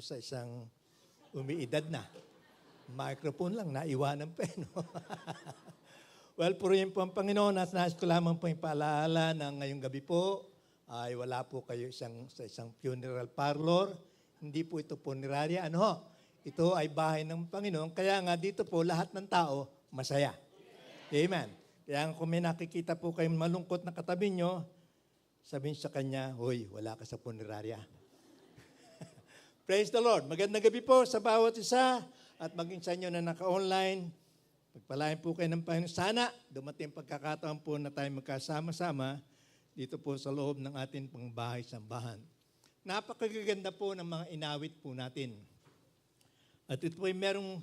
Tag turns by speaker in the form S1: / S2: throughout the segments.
S1: nyo sa isang umiidad na. Microphone lang, naiwanan pa. No? Well, purihin po ang Panginoon at nais ko lamang po yung paalaala na ngayong gabi po ay wala po kayo sa isang funeral parlor. Hindi po ito punerarya. Ano? Ito ay bahay ng Panginoon. Kaya nga dito po lahat ng tao masaya. Amen. Kaya kung may nakikita po kayong malungkot na katabi nyo, sabihin sa kanya, "Hoy, wala ka sa punerarya." Praise the Lord. Magandang gabi po sa bawat isa at maging sa inyo na naka-online. Pagpalain po kayo ng Panginoon. Sana dumating pagkakataon po na tayo magkasama-sama dito po sa loob ng ating pangbahay-sambahan. Napakaganda po ng mga inawit po natin. At ito po ay merong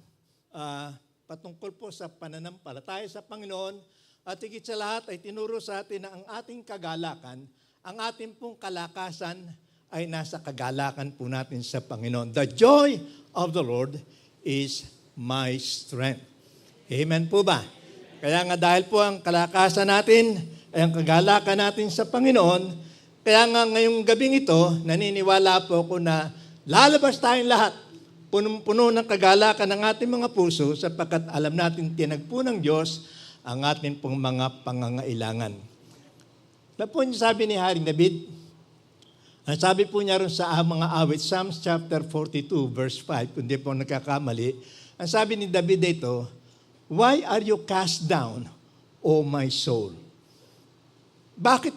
S1: patungkol po sa pananampalataya sa Panginoon at higit sa lahat ay tinuro sa atin na ang ating kagalakan, ang ating pong kalakasan ay nasa kagalakan po natin sa Panginoon. The joy of the Lord is my strength. Amen po ba? Kaya nga dahil po ang kalakasan natin ay ang kagalakan natin sa Panginoon, kaya nga ngayong gabing ito, naniniwala po ako na lalabas tayong lahat, punong-puno ng kagalakan ng ating mga puso sapagkat alam natin tinagpo ng Diyos ang ating pong mga pangangailangan. Na po niyo sabi ni Haring David, ang sabi po niya rin sa mga awit, Psalms chapter 42, verse 5, kung di po nagkakamali, ang sabi ni David ito, "Why are you cast down, O my soul?" Bakit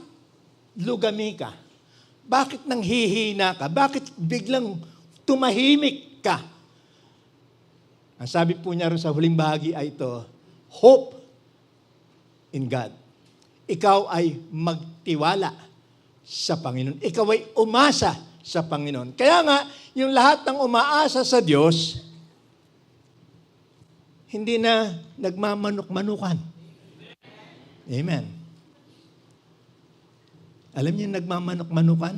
S1: lugami ka? Bakit nanghihina ka? Bakit biglang tumahimik ka? Ang sabi po niya rin sa huling bahagi ay ito, hope in God. Ikaw ay magtiwala sa Panginoon. Ikaw ay umasa sa Panginoon. Kaya nga, yung lahat ng umaasa sa Diyos, hindi na nagmamanok-manukan. Amen. Alam niyo nagmamanok-manukan?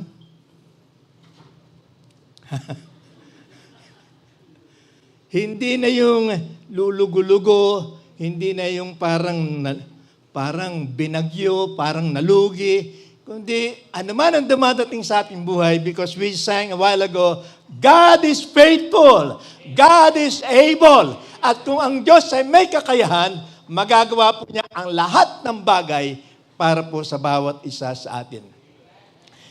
S1: Hindi na yung lulugo-lugo, hindi na yung parang binagyo, parang nalugi, kundi ano man ang dumadating sa ating buhay because we sang a while ago, God is faithful, God is able. At kung ang Diyos ay may kakayahan, magagawa po niya ang lahat ng bagay para po sa bawat isa sa atin.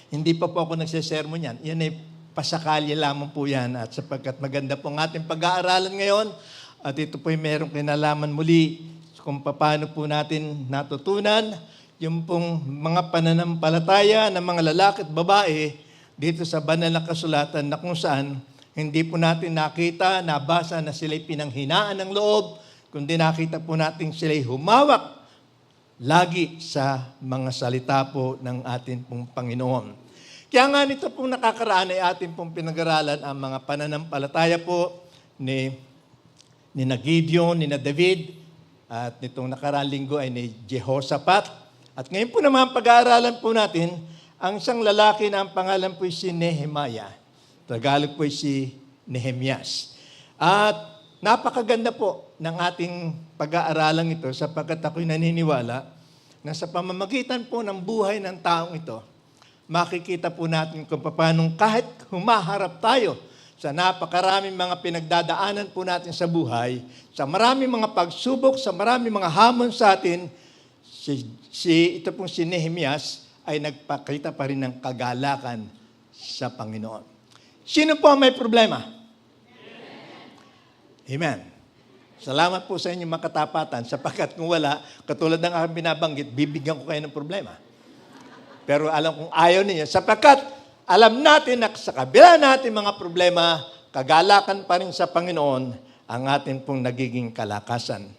S1: Hindi pa po ako nagsisermon yan. Yan ay pasakali lamang po yan. At sapagkat maganda po ang ating pag-aaralan ngayon, at ito po ay merong kinalaman muli kung paano po natin natutunan yung pong mga pananampalataya ng mga lalaki at babae dito sa banal na kasulatan na kung saan hindi po natin nakita, nabasa na sila'y pinanghinaan ng loob, kundi nakita po natin sila'y humawak lagi sa mga salita po ng ating pong Panginoon. Kaya nga nito pong nakakaraan ay ating pong pinag-aralan ang mga pananampalataya po ni Gideon, ni David, at nitong nakaraang linggo ay ni Jehoshaphat. At ngayon po naman pag-aaralan po natin ang isang lalaki na ang pangalan po si Nehemiah. Tagalog po si Nehemias. At napakaganda po ng ating pag-aaralan ito sapagkat ako'y naniniwala na sa pamamagitan po ng buhay ng taong ito, makikita po natin kung paano kahit humaharap tayo sa napakaraming mga pinagdadaanan po natin sa buhay, sa maraming mga pagsubok, sa maraming mga hamon sa atin, ito pong si Nehemias ay nagpakita pa rin ng kagalakan sa Panginoon. Sino po ang may problema? Amen. Salamat po sa inyong makatapatan sapagkat kung wala, katulad ng aking binabanggit, bibigyan ko kayo ng problema. Pero alam kong ayaw ninyo sapagkat alam natin na sa kabila natin mga problema, kagalakan pa rin sa Panginoon ang ating pong nagiging kalakasan.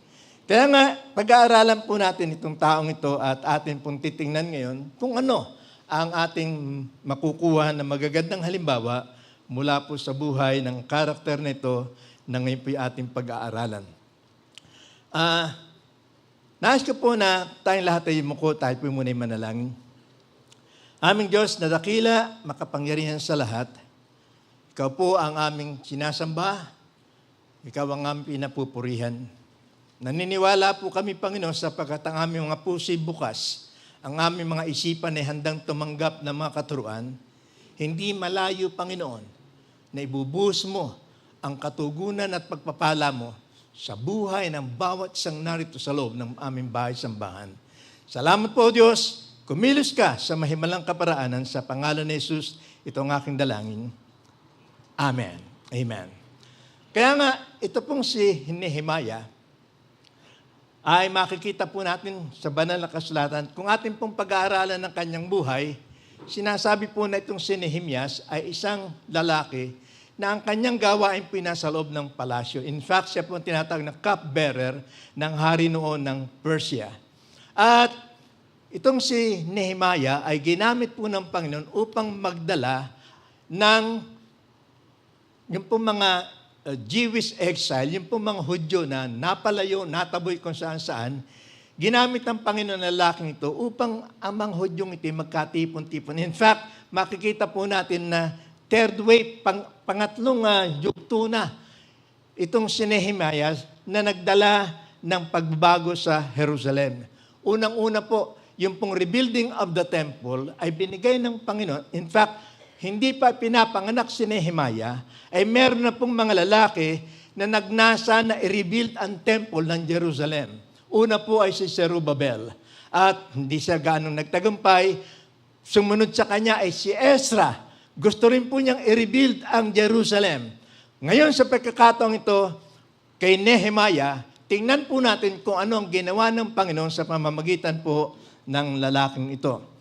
S1: Kaya nga, pag-aaralan po natin itong taong ito at atin pong titingnan ngayon kung ano ang ating makukuha na magagandang halimbawa mula po sa buhay ng karakter nito na ngayon po yung ating pag-aaralan. Nais ko po na tayong lahat ay muko, tayo po muna yung manalangin. Aming Diyos na dakila, makapangyarihan sa lahat, Ikaw po ang aming sinasamba, Ikaw ang aming pinapupurihan. Naniniwala po kami, Panginoon, sapagkat ang aming mga puso'y bukas, ang aming mga isipan ay handang tumanggap ng mga katuruan, hindi malayo, Panginoon, na ibubuhos mo ang katugunan at pagpapala mo sa buhay ng bawat isang narito sa loob ng aming bahay-sambahan. Salamat po, Diyos. Kumilos ka sa mahimalang kaparaanan sa pangalan ni Jesus. Ito ang aking dalangin. Amen. Amen. Kaya nga, ito pong si Nehemiah ay makikita po natin sa banal na kasulatan. Kung atin pong pag-aaralan ng kanyang buhay, sinasabi po na itong si Nehemias ay isang lalaki na ang kanyang gawain pinasa loob ng palasyo. In fact, siya po ang tinatawag na cupbearer ng hari noon ng Persia. At itong si Nehemiah ay ginamit po ng Panginoon upang magdala ng yung po mga Jewish exile, yung po mga Hudyo na napalayo, nataboy kung saan-saan, ginamit ng Panginoon na lalaking ito upang ang mga Hudyong ito magkatipon-tipon. In fact, makikita po natin na third wave, pangatlong yugto na itong si Nehemiah na nagdala ng pagbabago sa Jerusalem. Unang-una po, yung pong rebuilding of the temple ay binigay ng Panginoon. In fact, hindi pa pinapanganak si Nehemiah, ay meron na pong mga lalaki na nagnasa na i-rebuild ang temple ng Jerusalem. Una po ay si Zerubbabel. At hindi siya ganong nagtagumpay. Sumunod sa kanya ay si Ezra. Gusto rin po niyang i-rebuild ang Jerusalem. Ngayon sa pagkakataong ito, kay Nehemiah, tingnan po natin kung ano ang ginawa ng Panginoon sa pamamagitan po ng lalaking ito.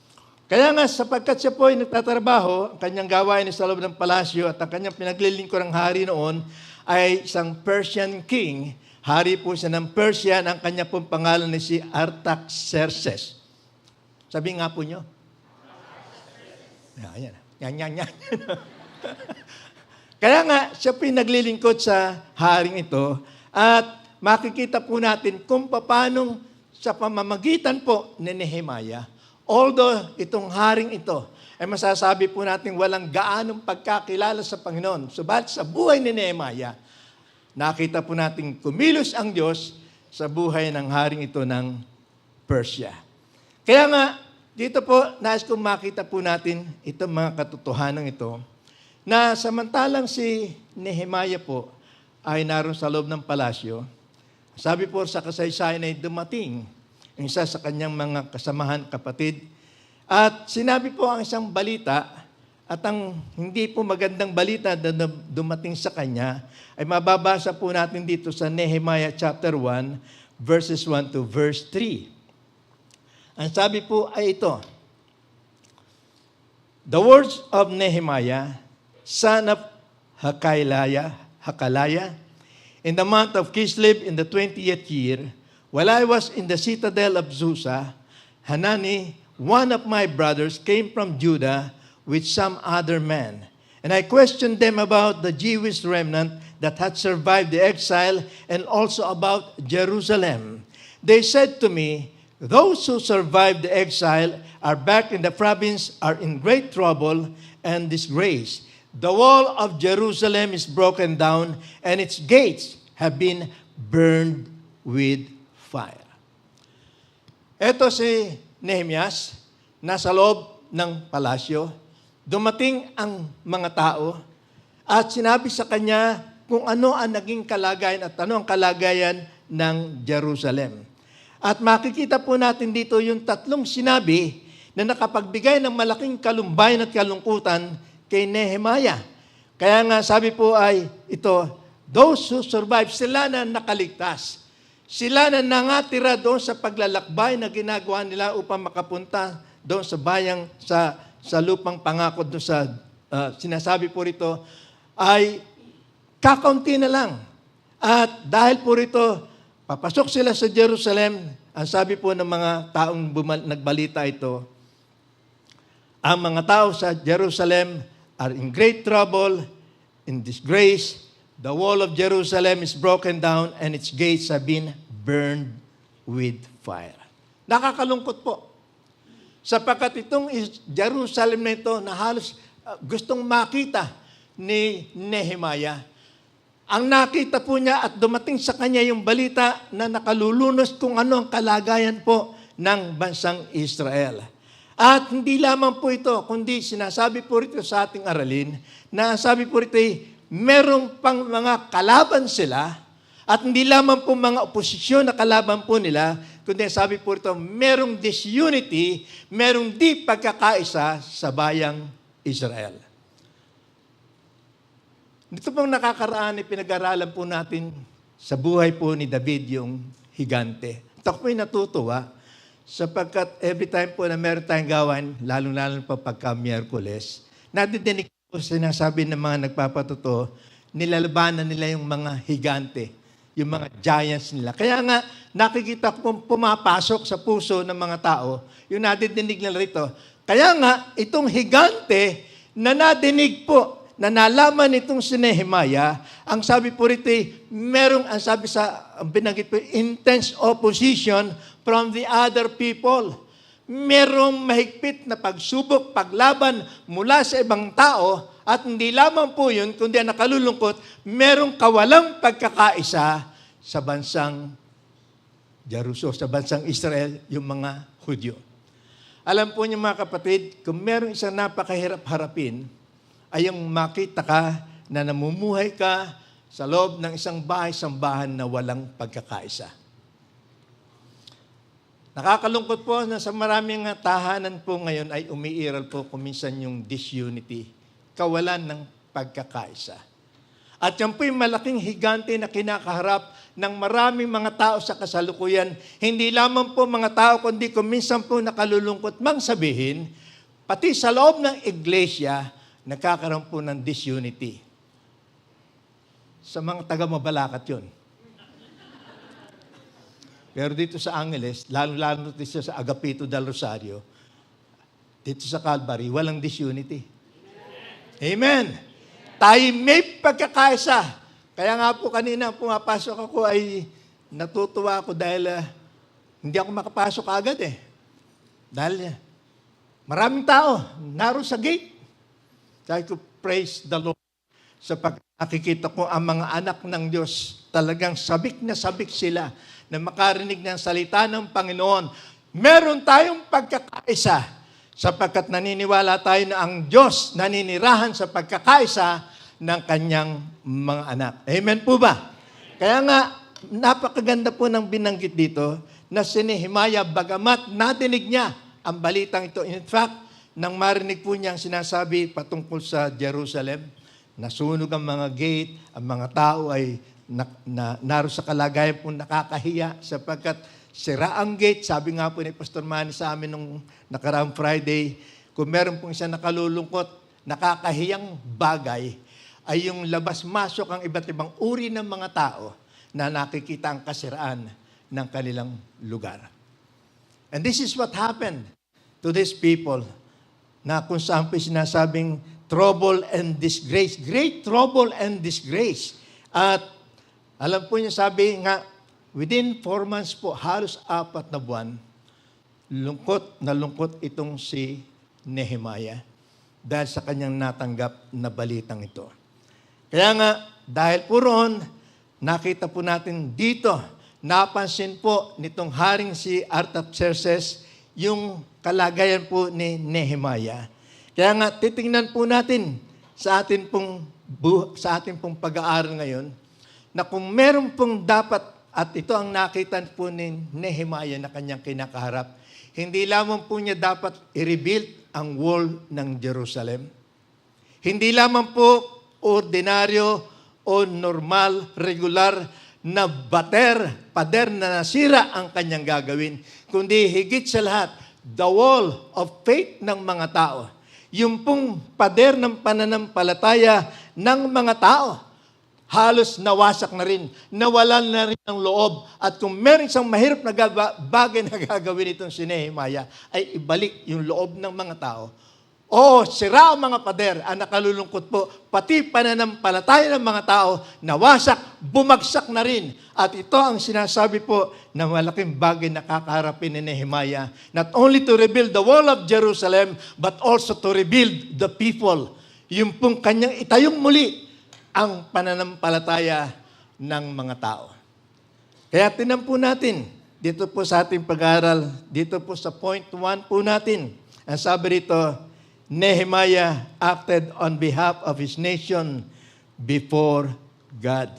S1: Kaya nga, sapagkat siya po ay nagtatrabaho, ang kanyang gawain sa loob ng palasyo at ang kanyang pinaglilingkod ng hari noon ay isang Persian king. Hari po siya ng Persia, ang kanya pong pangalan ni si Artaxerxes. Sabi nga po niyo. Yan. Yan. Kaya nga, siya po yung naglilingkod sa haring ito at makikita po natin kung paano sa pamamagitan po ni Nehemiah, although itong haring ito, ay masasabi po natin walang gaanong pagkakilala sa Panginoon. Subalit sa buhay ni Nehemiah, nakita po natin kumilos ang Diyos sa buhay ng haring ito ng Persia. Kaya nga, dito po, nais kong makita po natin itong mga katotohanan ito, na samantalang si Nehemiah po ay naroon sa loob ng palasyo, sabi po sa kasaysayan ay dumating ang isa sa kanyang mga kasamahan, kapatid, at sinabi po ang isang balita, at ang hindi po magandang balita na dumating sa kanya, ay mababasa po natin dito sa Nehemiah chapter 1, verses 1 to verse 3. Ang sabi po ay ito, the words of Nehemiah, son of Hakaliah, in the month of Kislev in the 20th year, while I was in the citadel of Susa, Hanani, one of my brothers, came from Judah with some other men. And I questioned them about the Jewish remnant that had survived the exile and also about Jerusalem. They said to me, those who survived the exile are back in the province are in great trouble and disgrace. The wall of Jerusalem is broken down and its gates have been burned with fire. Ito si Nehemias, nasa loob ng palasyo. Dumating ang mga tao at sinabi sa kanya kung ano ang naging kalagayan at ano ang kalagayan ng Jerusalem. At makikita po natin dito yung tatlong sinabi na nakapagbigay ng malaking kalumbayan at kalungkutan kay Nehemiah. Kaya nga sabi po ay ito, those who survive, sila na nakaligtas. Sila na nangatira doon sa paglalakbay na ginagawa nila upang makapunta doon sa bayang, sa lupang pangako, doon sa sinasabi po rito, ay kakaunti na lang. At dahil po rito, papasok sila sa Jerusalem. Ang sabi po ng mga taong nagbalita ito, ang mga tao sa Jerusalem are in great trouble, in disgrace. The wall of Jerusalem is broken down and its gates have been burned with fire. Nakakalungkot po. Sapagkat itong Jerusalem na ito na halos gustong makita ni Nehemiah, ang nakita po niya at dumating sa kanya yung balita na nakalulunos kung ano ang kalagayan po ng bansang Israel. At hindi lamang po ito, kundi sinasabi po rito sa ating aralin, na sabi po rito merong pang mga kalaban sila, at hindi lamang po mga oposisyon na kalaban po nila, kundi sabi po rito, merong disunity, merong di pagkakaisa sa bayang Israel. Dito pong nakakaraan, pinag-aralan po natin sa buhay po ni David yung higante. Ito po'y natutuwa sapagkat every time po na meron tayong gawain, lalong-lalo pa pagka Miyerkules, nadidinig po sinasabi ng mga nagpapatuto, nilalabanan nila yung mga higante, yung mga giants nila. Kaya nga, nakikita ko pong pumapasok sa puso ng mga tao, yung nadidinig nila rito. Kaya nga, itong higante na nadinig po, na nalaman itong si Nehemiah, ang sabi po rito, merong, ang sabi sa, binanggit po, intense opposition from the other people. Merong mahigpit na pagsubok, paglaban mula sa ibang tao, at hindi lamang po yun, kundi ang nakalulungkot, merong kawalang pagkakaisa sa bansang Jerusalem, sa bansang Israel, yung mga Hudyo. Alam po niyo mga kapatid, kung merong isang napakahirap harapin, ay yung makita ka na namumuhay ka sa loob ng isang bahay-sambahan na walang pagkakaisa. Nakakalungkot po na sa maraming tahanan po ngayon ay umiiral po kuminsan yung disunity, kawalan ng pagkakaisa. At yan po yung malaking higante na kinakaharap ng maraming mga tao sa kasalukuyan. Hindi lamang po mga tao, kundi kuminsan po nakalulungkot mang sabihin, pati sa loob ng iglesia, nagkakaroon po ng disunity. Sa mga taga-Mabalacat yun. Pero dito sa Angeles, lalo-lalo dito sa Agapito del Rosario, dito sa Calvary, walang disunity. Amen. Tayo may pagkakaisa. Kaya nga po kanina pumapasok ako ay natutuwa ako dahil hindi ako makapasok agad eh. Dahil maraming tao naroon sa gate. Sabi ko, praise the Lord. Sapagkat nakikita ko ang mga anak ng Diyos, talagang sabik na sabik sila na makarinig ng salita ng Panginoon. Meron tayong pagkakaisa sapagkat naniniwala tayo na ang Diyos naninirahan sa pagkakaisa ng kanyang mga anak. Amen po ba? Kaya nga, napakaganda po ng binanggit dito na si Nehemiah, bagamat nadinig niya ang balitang ito. In fact, nang marinig po niya ang sinasabi patungkol sa Jerusalem, nasunog ang mga gate, ang mga tao ay naroon sa kalagayan po nakakahiya sapagkat sira ang gate. Sabi nga po ni Pastor Manny sa amin nung nakaraang Friday, kung meron pong isang nakalulungkot, nakakahiyang bagay, ay yung labas-masok ang iba't ibang uri ng mga tao na nakikita ang kasiraan ng kanilang lugar. And this is what happened to these people na kung saan po sinasabing trouble and disgrace. Great trouble and disgrace. At alam po niya, sabi nga, within 4 months po, halos 4 na buwan, lungkot itong si Nehemiah dahil sa kanyang natanggap na balitang ito. Kaya nga, dahil po roon, nakita po natin dito, napansin po nitong haring si Artaxerxes yung kalagayan po ni Nehemiah. Kaya nga, titingnan po natin sa ating pong pag-aaral ngayon, na kung meron pong dapat, at ito ang nakita po ni Nehemiah na kanyang kinakaharap, hindi lamang po niya dapat i-rebuild ang wall ng Jerusalem. Hindi lamang po ordinaryo o normal, regular na pader na nasira ang kanyang gagawin, kundi higit sa lahat, the wall of faith ng mga tao. Yung pong pader ng pananampalataya ng mga tao, halos nawasak na rin, nawalan na rin ang loob. At kung meron isang mahirap na bagay na gagawin itong si Nehemiah, ay ibalik yung loob ng mga tao. O sira ang mga pader, ang nakalulungkot po, pati pananampalataya ng mga tao, nawasak, bumagsak na rin. At ito ang sinasabi po na malaking bagay na kakaharapin ni Nehemiah. Not only to rebuild the wall of Jerusalem, but also to rebuild the people. Yung pong kanyang itayong muli ang pananampalataya ng mga tao. Kaya tinan po natin, dito po sa ating pag-aaral, dito po sa point 1 po natin, Ang sabi rito, Nehemiah acted on behalf of his nation before God.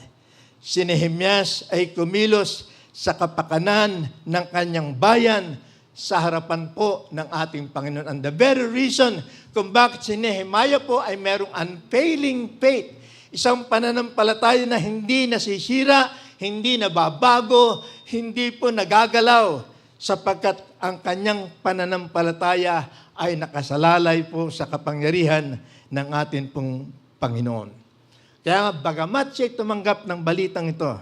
S1: Si Nehemias ay kumilos sa kapakanan ng kanyang bayan sa harapan po ng ating Panginoon. And the very reason kung bakit si Nehemiah po ay merong unfailing faith, isang pananampalataya na hindi nasisira, hindi nababago, hindi po nagagalaw, sapagkat ang kanyang pananampalataya ay nakasalalay po sa kapangyarihan ng ating pong Panginoon. Kaya bagamat siya'y tumanggap ng balitang ito,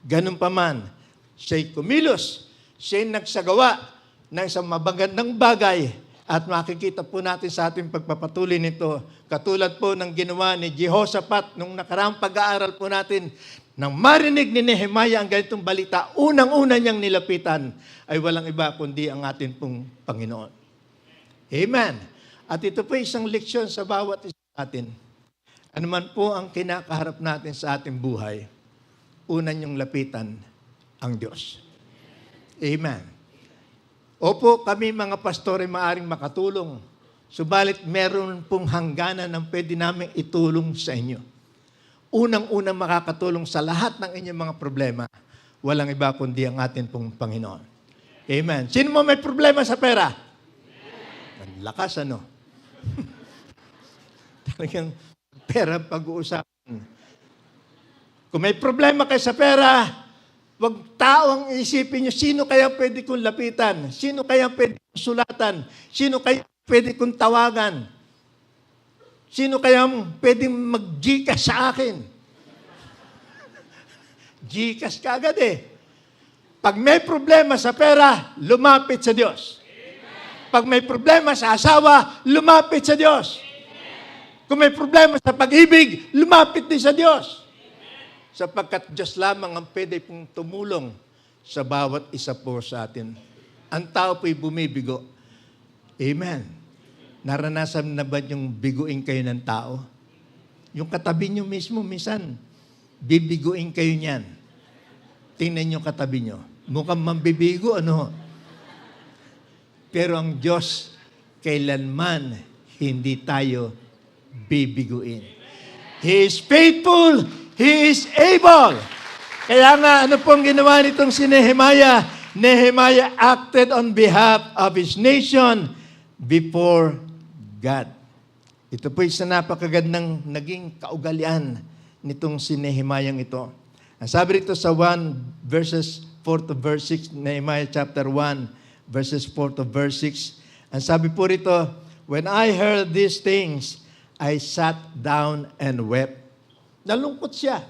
S1: ganun pa man, siya'y kumilos, siya'y nagsagawa ng isang mabagandang bagay at makikita po natin sa ating pagpapatuloy nito, katulad po ng ginawa ni Jehoshaphat nung nakaraang pag-aaral po natin, nang marinig ni Nehemiah ang ganitong balita, unang-una niyang nilapitan ay walang iba kundi ang ating pong Panginoon. Amen. At ito po isang leksyon sa bawat isa natin. Ano man po ang kinakaharap natin sa ating buhay, una niyong lapitan ang Diyos. Amen. Opo, kami mga pastor ay maaaring makatulong. Subalit meron pong hangganan ng pwede namin itulong sa inyo. Unang-unang makakatulong sa lahat ng inyong mga problema, walang iba kundi ang atin pong Panginoon. Amen. Sino mo may problema sa pera? Ang lakas, ano? Talagang pera pag-uusapan. Kung may problema kayo sa pera, wag taong isipin nyo, sino kaya pwede kong lapitan? Sino kaya pwede kong sulatan? Sino kaya pwede kong tawagan? Sino kaya pwedeng mag-Gcash sa akin? Gcash ka agad eh. Pag may problema sa pera, lumapit sa Diyos. Pag may problema sa asawa, lumapit sa Diyos. Kung may problema sa pag-ibig, lumapit din sa Diyos. Sapagkat Diyos lamang ang pwede pong tumulong sa bawat isa po sa atin. Ang tao po'y bumibigo. Amen. Naranasan na ba yung biguin kayo ng tao? Yung katabi nyo mismo, minsan, bibiguin kayo niyan. Tingnan nyo katabi nyo. Mukhang mambibigo, ano? Pero ang Diyos, kailanman hindi tayo bibiguin. He is faithful. He is able. Kaya nga, ano pong ginawa nitong si Nehemiah? Nehemiah acted on behalf of his nation before God. Ito po isa napakagandang naging kaugalian nitong si Nehemiah ito. Ang sabi rito sa 1 verses 4 to verse 6, Nehemiah chapter 1 verses 4 to verse 6. Ang sabi po rito, when I heard these things, I sat down and wept. Nalungkot siya.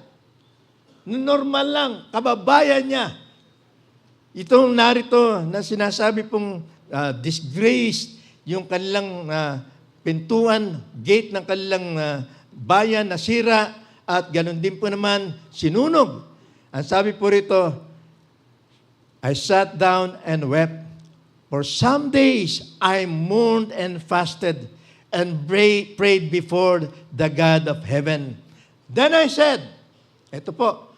S1: Normal lang, kababayan niya. Itong narito na sinasabi pong disgrace, yung kanilang pintuan, gate ng kanilang bayan nasira, at ganun din po naman sinunog. Ang sabi po rito, I sat down and wept. For some days I mourned and fasted and prayed before the God of heaven. Then I said, ito po,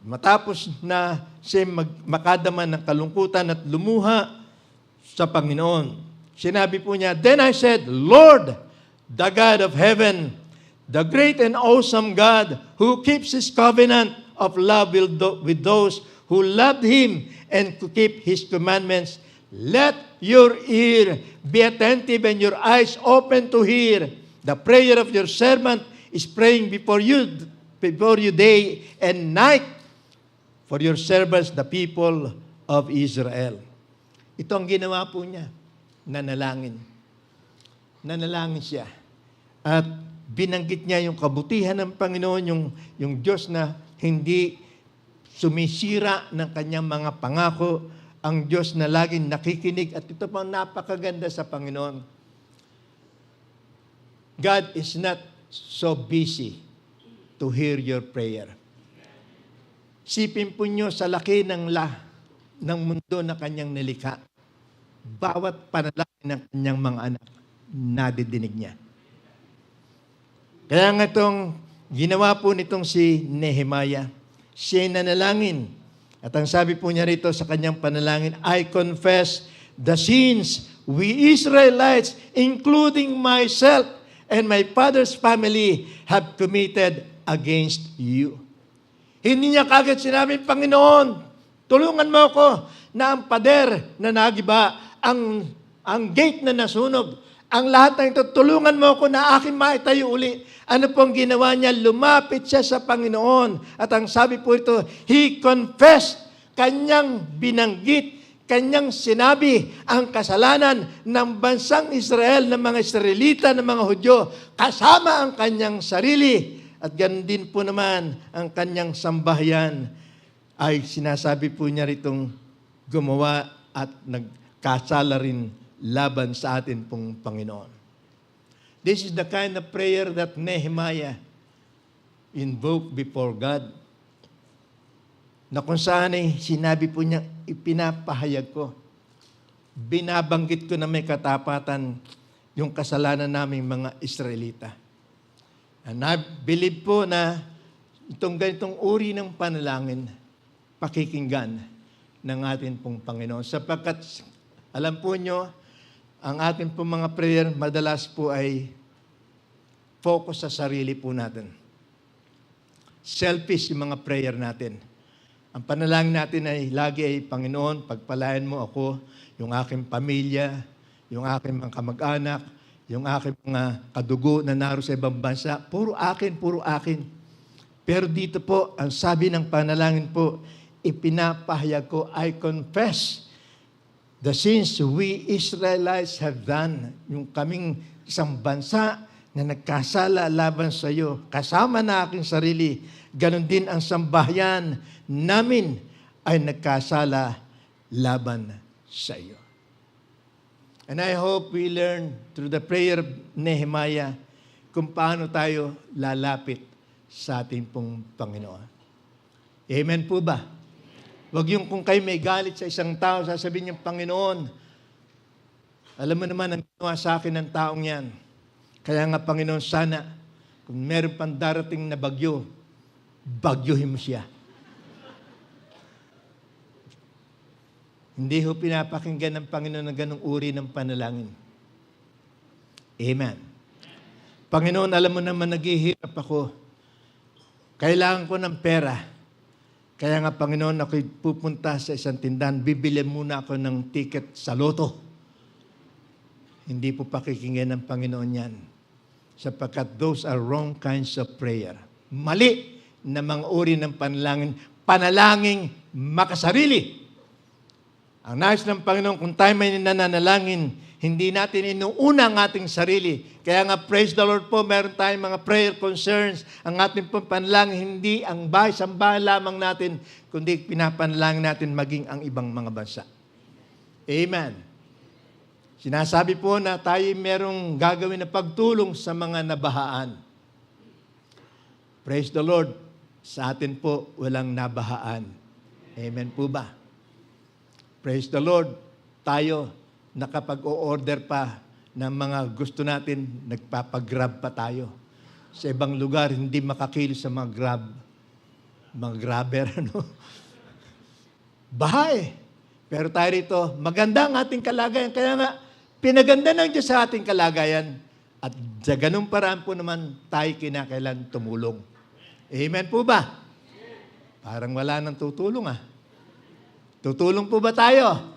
S1: matapos na siya makadama ng kalungkutan at lumuha sa Panginoon, sinabi po niya, then I said, Lord, the God of heaven, the great and awesome God who keeps His covenant of love with those who loved Him and to keep His commandments, let your ear be attentive and your eyes open to hear the prayer of your servant is praying before you day and night for your servants, the people of Israel. Ito ang ginawa po niya. Nanalangin. Nanalangin siya. At binanggit niya yung kabutihan ng Panginoon, yung Diyos na hindi sumisira ng kanyang mga pangako, ang Diyos na laging nakikinig. At ito pang napakaganda sa Panginoon. God is not so busy to hear your prayer. Sipin po nyo sa laki ng mundo na kanyang nilikha. Bawat panalangin ng kanyang mga anak, nadidinig niya. Kaya nga itong ginawa po nitong si Nehemiah, siya nanalangin. At ang sabi po niya rito sa kanyang panalangin, I confess the sins we Israelites, including myself and my father's family, have committed against you. Hindi niya kagad sinabi, Panginoon, tulungan mo ako na ang pader na nagiba, ang gate na nasunog, ang lahat ng ito, tulungan mo ako na akin maitayo uli. Ano pong ginawa niya? Lumapit siya sa Panginoon. At ang sabi po ito, he confessed, kanyang binanggit, kanyang sinabi ang kasalanan ng bansang Israel, ng mga Israelita, ng mga Hudyo, kasama ang kanyang sarili. At ganun din po naman ang kanyang sambahayan ay sinasabi po niya ritong gumawa at nagkasala rin laban sa atin pong Panginoon. This is the kind of prayer that Nehemiah invoked before God. Na kung saan ay sinabi po niya, ipinapahayag ko, binabanggit ko na may katapatan yung kasalanan naming mga Israelita. And I believe po na itong ganitong uri ng panalangin, pakikinggan ng atin pong Panginoon. Sapagkat, alam po nyo, ang atin pong mga prayer, madalas po ay focus sa sarili po natin. Selfish yung mga prayer natin. Ang panalangin natin ay lagi ay, Panginoon, pagpalain mo ako, yung aking pamilya, yung aking mga kamag-anak, yung aking mga kadugo na naroon sa ibang bansa, puro akin, puro akin. Pero dito po, ang sabi ng panalangin po, ipinapahayag ko, I confess the sins we Israelites have done. Yung kaming isang bansa na nagkasala laban sa iyo, kasama na aking sarili, ganon din ang sambahayan namin ay nagkasala laban sa iyo. And I hope we learn through the prayer of Nehemiah kung paano tayo lalapit sa ating pong Panginoon. Amen po ba? Huwag yung kung kayo may galit sa isang tao, sasabihin niyo, Panginoon, alam mo naman ang ginawa sa akin ng taong yan. Kaya nga, Panginoon, sana, kung meron pang darating na bagyo, bagyuhin mo siya. Hindi ho pinapakinggan ng Panginoon ng ganong uri ng panalangin. Amen. Panginoon, alam mo naman, naghihirap ako. Kailangan ko ng pera. Kaya nga, Panginoon, ako'y pupunta sa isang tindahan, bibili muna ako ng ticket sa loto. Hindi po pakikinggan ng Panginoon yan. Sapagkat those are wrong kinds of prayer. Mali na mga uri ng panalangin, panalangin makasarili. Ang nais ng Panginoon, kung tayo may nananalangin, hindi natin inuuna ang ating sarili. Kaya nga, praise the Lord po, meron tayong mga prayer concerns. Ang ating panalangin, hindi ang sambahan lamang natin, kundi pinapanalangin natin maging ang ibang mga bansa. Amen. Sinasabi po na tayo merong gagawin na pagtulong sa mga nabahaan. Praise the Lord. Sa atin po, walang nabahaan. Amen po ba? Praise the Lord. Tayo, nakapag-o-order pa ng mga gusto natin, nagpapag-grab pa tayo. Sa ibang lugar, hindi makakilos sa mga grab. Mga grabber, ano? Bahay. Pero tayo rito, maganda ang ating kalagayan. Kaya nga, pinaganda ng Diyos sa ating kalagayan. At sa ganung paraan po naman, tayo kinakailan tumulong. Amen po ba? Parang wala nang tutulong Tutulong po ba tayo?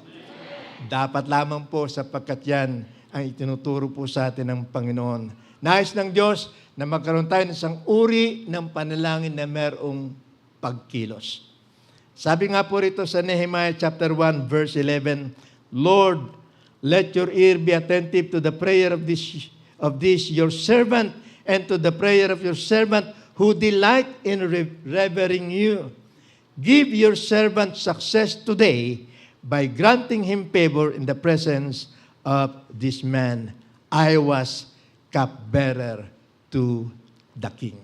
S1: Dapat lamang po sapagkat yan ang itinuturo po sa atin ng Panginoon. Nais ng Diyos na magkaroon tayo ng isang uri ng panalangin na mayroong pagkilos. Sabi nga po rito sa Nehemiah chapter 1 verse 11, Lord, let your ear be attentive to the prayer of this your servant and to the prayer of your servant who delight in revering you. Give your servant success today by granting him favor in the presence of this man. I was cupbearer to the king.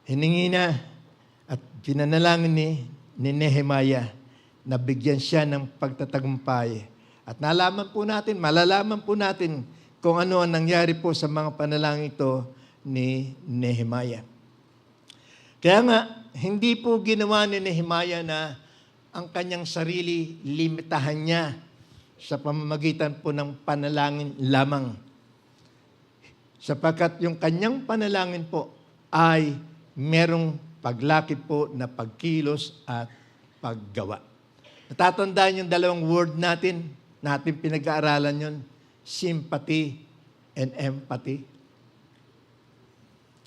S1: Hiningi na at pinanalangin ni Nehemiah na bigyan siya ng pagtatagumpay. At malalaman po natin kung ano ang nangyari po sa mga panalangin ito ni Nehemiah. Kaya nga, hindi po ginawa ni Nehemiah na ang kanyang sarili, limitahan niya sa pamamagitan po ng panalangin lamang. Sapagkat yung kanyang panalangin po ay merong paglakip po na pagkilos at paggawa. Natatandaan yung dalawang word natin pinag-aaralan yun, sympathy and empathy.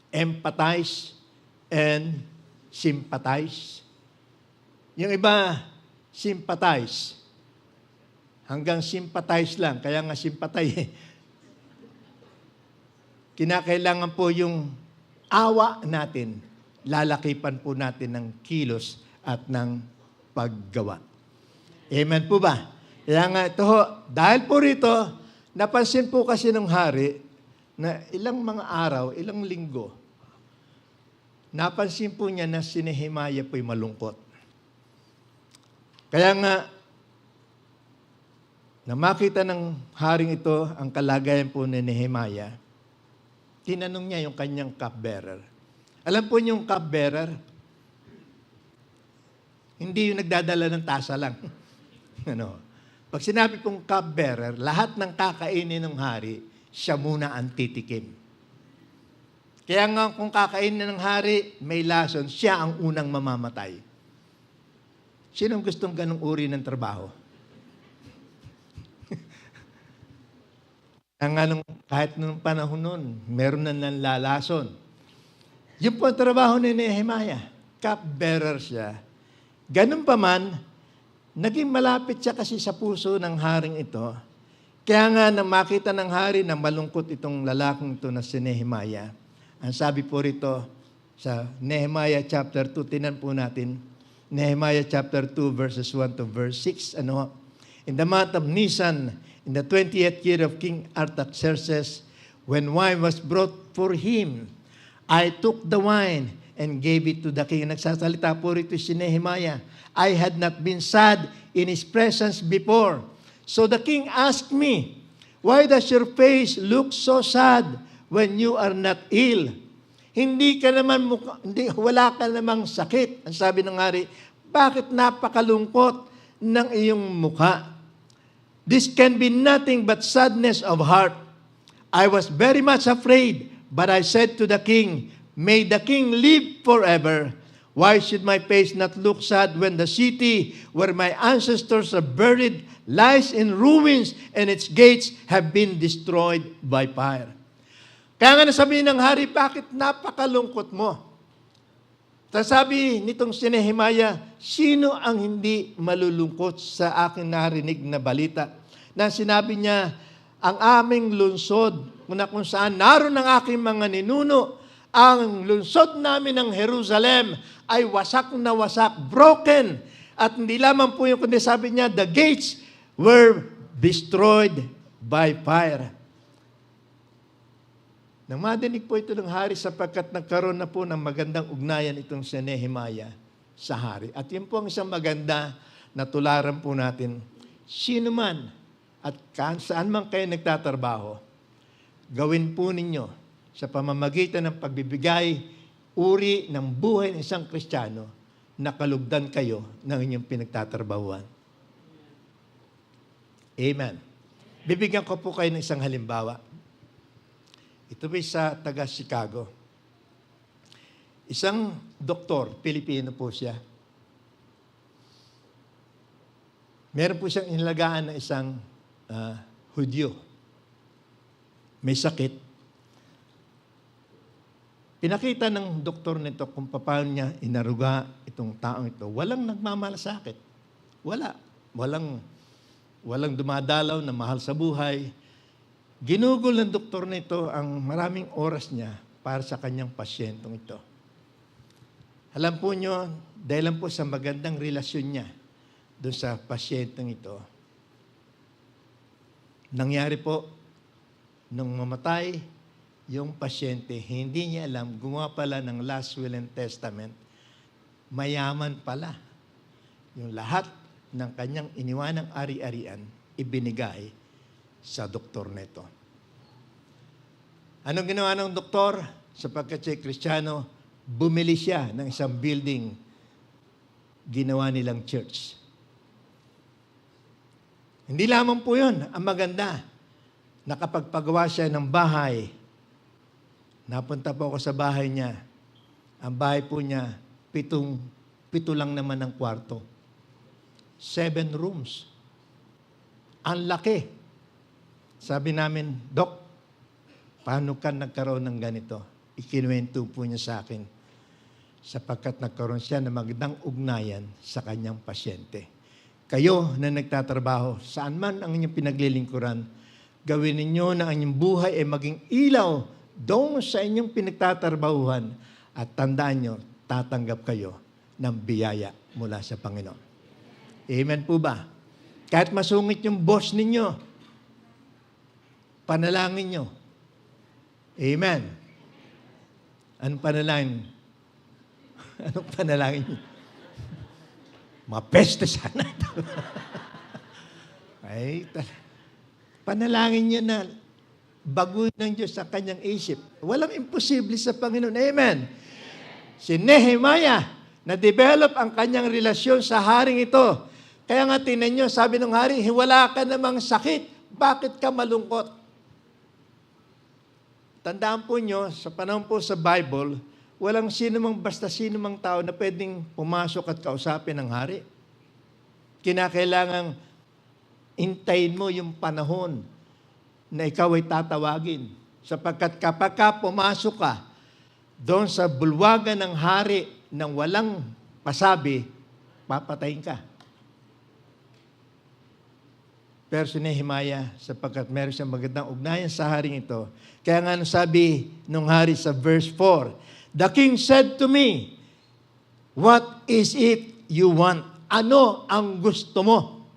S1: Empathize and sympathize. Yung iba, sympathize. Hanggang sympathize lang, kaya nga sympathize. Kinakailangan po yung awa natin, lalakipan po natin ng kilos at ng paggawa. Amen po ba? Kaya nga ito dahil po rito, napansin po kasi ng hari na ilang mga araw, ilang linggo, napansin po niya na si Nehemiah po'y malungkot. Kaya nga, na makita ng haring ito ang kalagayan po ni Nehemiah, tinanong niya yung kanyang cupbearer. Alam po niyo yung cupbearer, hindi yung nagdadala ng tasa lang. Pag sinabi pong cupbearer, lahat ng kakainin ng hari, siya muna ang titikim. Kaya nga kung kakainin ng hari, may lason, siya ang unang mamamatay. Sinong gustong ganong uri ng trabaho? Kahit nung panahon nun, meron na nanlalason. Yun po ang trabaho ni Nehemiah. Cupbearer siya. Ganun pa man, naging malapit siya kasi sa puso ng haring ito. Kaya nga nang makita ng hari na malungkot itong lalaking ito na si Nehemiah, ang sabi po rito sa Nehemiah chapter 2, tinan po natin, Nehemiah chapter 2 verses 1 to verse 6, In the month of Nisan, in the 20th year of King Artaxerxes, when wine was brought for him, I took the wine and gave it to the king. Nagsasalita po rito si Nehemiah, I had not been sad in his presence before. So the king asked me, why does your face look so sad when you are not ill? Wala ka namang sakit. Ang sabi ng hari, bakit napakalungkot ng iyong mukha? This can be nothing but sadness of heart. I was very much afraid, but I said to the king, may the king live forever. Why should my face not look sad when the city where my ancestors are buried lies in ruins and its gates have been destroyed by fire? Kaya nga nasabihin ng hari, bakit napakalungkot mo? Sabi nitong si Nehemiah, sino ang hindi malulungkot sa aking narinig na balita? Na sinabi niya, ang aming lungsod, kung saan naroon ang aking mga ninuno, ang lungsod namin ng Jerusalem ay wasak na wasak, broken. At hindi lamang po yung kundi sabi niya, the gates were destroyed by fire. Nang madinig po ito ng hari sapagkat nagkaroon na po ng magandang ugnayan itong si Nehemiah sa hari. At yun po ang isang maganda na tularan po natin. Sino man at saan man kayo nagtatrabaho, gawin po ninyo sa pamamagitan ng pagbibigay uri ng buhay ng isang Kristiyano na kalugdan kayo ng inyong pinagtatrabahuan. Amen. Bibigyan ko po kayo ng isang halimbawa. Ito ba sa taga-Chicago? Isang doktor, Pilipino po siya. Meron po siyang inalagaan na isang Hudyo. May sakit. Pinakita ng doktor nito kung paano niya inaruga itong taong ito. Walang nagmamalasakit. Walang dumadalaw na mahal sa buhay. Ginugol ng doktor nito ang maraming oras niya para sa kanyang pasyentong ito. Alam po nyo, dahil lang po sa magandang relasyon niya doon sa pasyentong ito, nangyari po, nung mamatay yung pasyente, hindi niya alam, gumawa pala ng last will and testament, mayaman pala. Yung lahat ng kanyang iniwanang ari-arian, ibinigay sa doktor nito. Anong ginawa ng doktor? Sapagkat siya Kristiyano, bumili siya ng isang building, ginawa nilang church. Hindi lamang po yun, ang maganda. Nakapagpagawa siya ng bahay. Napunta po ako sa bahay niya. Ang bahay po niya, pito lang naman ang kwarto. 7 rooms. Ang laki. Sabi namin, Dok, paano ka nagkaroon ng ganito? Ikinuwento po niya sa akin. Sapagkat nagkaroon siya ng magandang ugnayan sa kanyang pasyente. Kayo na nagtatrabaho, saan man ang inyong pinaglilingkuran, gawin ninyo na ang inyong buhay ay maging ilaw doon sa inyong pinagtatrabahuhan at tandaan nyo, tatanggap kayo ng biyaya mula sa Panginoon. Amen po ba? Kahit masungit yung boss ninyo, panalangin nyo. Amen. Anong panalangin? Anong panalangin nyo? Mapeste sana ito. Ay, panalangin nyo na baguhin ng Diyos sa kanyang isip. Walang imposible sa Panginoon. Amen. Si Nehemiah, na-develop ang kanyang relasyon sa haring ito. Kaya nga tinan nyo, sabi ng hari, wala ka namang sakit. Bakit ka malungkot? Tandaan po nyo, sa panahon po sa Bible, walang basta sino mang tao na pwedeng pumasok at kausapin ng hari. Kinakailangang hintayin mo yung panahon na ikaw ay tatawagin. Sapagkat kapag ka pumasok ka doon sa bulwagan ng hari nang walang pasabi, papatayin ka. Pero si Nehemiah, sapagkat meron siyang magandang ugnayan sa haring ito, kaya nga sabi nung hari sa verse 4, The king said to me, What is it you want? Ano ang gusto mo?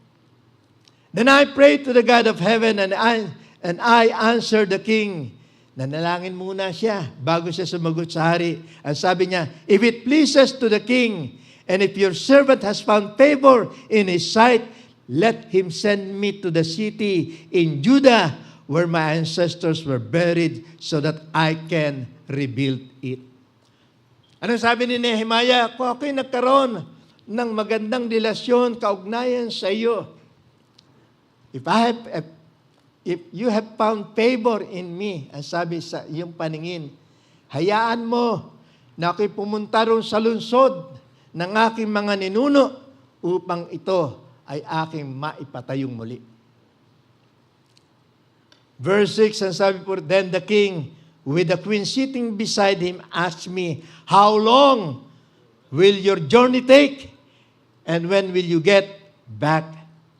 S1: Then I prayed to the God of heaven and I answered the king. Nanalangin muna siya bago siya sumagot sa hari. Ang sabi niya, If it pleases to the king, and if your servant has found favor in his sight, let him send me to the city in Judah where my ancestors were buried so that I can rebuild it. Ano sabi ni Nehemiah? Kung ako'y nagkaroon ng magandang relasyon, kaugnayan sa iyo, if you have found favor in me, ang sabi sa iyong paningin, hayaan mo na ako'y pumunta ron sa lungsod ng aking mga ninuno upang ito ay aking maipatayong muli. Verse 6, ang sabi po, Then the king, with the queen sitting beside him, asked me, How long will your journey take? And when will you get back?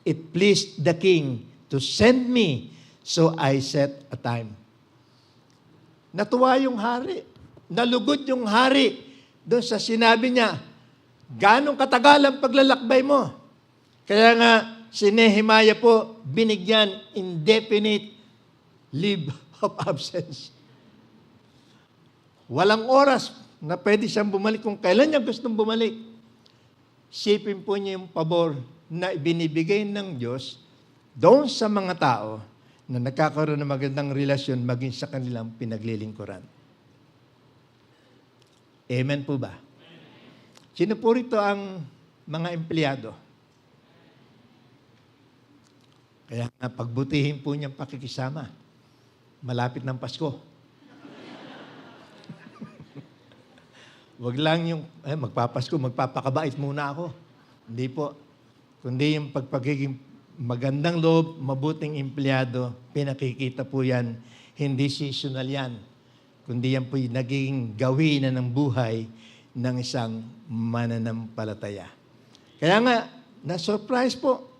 S1: It pleased the king to send me, so I set a time. Natuwa yung hari. Nalugod yung hari doon sa sinabi niya, ganong katagal ang paglalakbay mo? Kaya nga, si Nehemiah po, binigyan indefinite leave of absence. Walang oras na pwede siyang bumalik kung kailan niya gustong bumalik. Sipin po niya yung pabor na ibinibigay ng Diyos doon sa mga tao na nagkakaroon ng magandang relasyon maging sa kanilang pinaglilingkuran. Amen po ba? Sino po rito ang mga empleyado? Kaya nga pagbutihin po niyang pakikisama. Malapit ng Pasko. Wag lang yung, magpapasko, magpapakabait muna ako. Hindi po. Kundi yung pagpagiging magandang loob, mabuting empleyado, pinakikita po yan, hindi seasonal yan. Kundi yan po yung naging gawin na ng buhay ng isang mananampalataya. Kaya nga, na-surprise po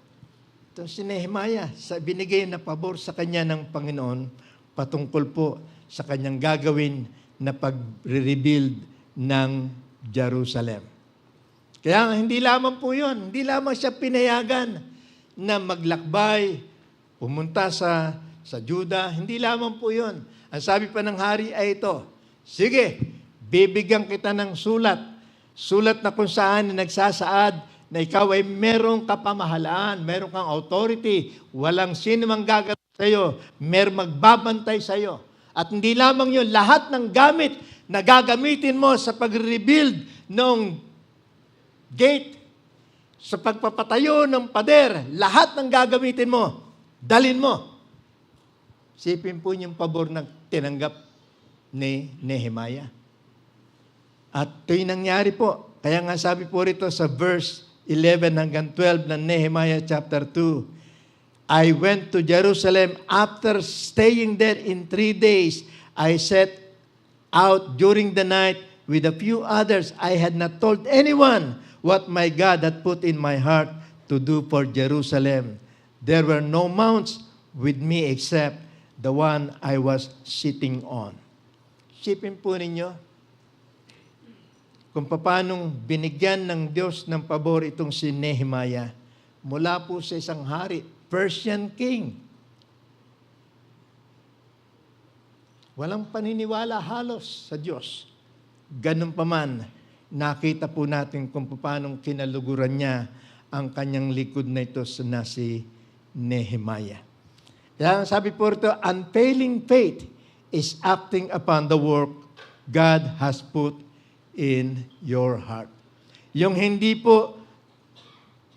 S1: itong si Nehemiah sa binigay na pabor sa kanya ng Panginoon patungkol po sa kanyang gagawin na pag-rebuild ng Jerusalem. Kaya hindi lamang po yun, hindi lamang siya pinayagan na maglakbay, pumunta sa Juda, hindi lamang po yun. Ang sabi pa ng hari ay ito, sige, bibigyan kita ng sulat na kung saan nagsasaad na ikaw ay merong kapamahalaan, merong kang authority, walang sino mang gagawin sa iyo, merong magbabantay sa iyo. At hindi lamang yun, lahat ng gamit na gagamitin mo sa pag-rebuild ng gate, sa pagpapatayo ng pader, lahat ng gagamitin mo, dalin mo. Sipin po yung pabor na tinanggap ni Nehemiah. At ito'y nangyari po. Kaya nga sabi po rito sa verse 11 hanggang 12 ng Nehemiah chapter 2, I went to Jerusalem after staying there in 3 days. I set out during the night with a few others. I had not told anyone what my God had put in my heart to do for Jerusalem. There were no mounts with me except the one I was sitting on. Sipin po ninyo, kung paanong binigyan ng Diyos ng pabor itong si Nehemiah mula po sa isang hari, Persian king. Walang paniniwala halos sa Diyos. Ganun pa man, nakita po natin kung paanong kinaluguran niya ang kanyang likod na ito na si Nehemiah. Kaya sabi po rito, unfailing faith is acting upon the work God has put in your heart. Yung hindi po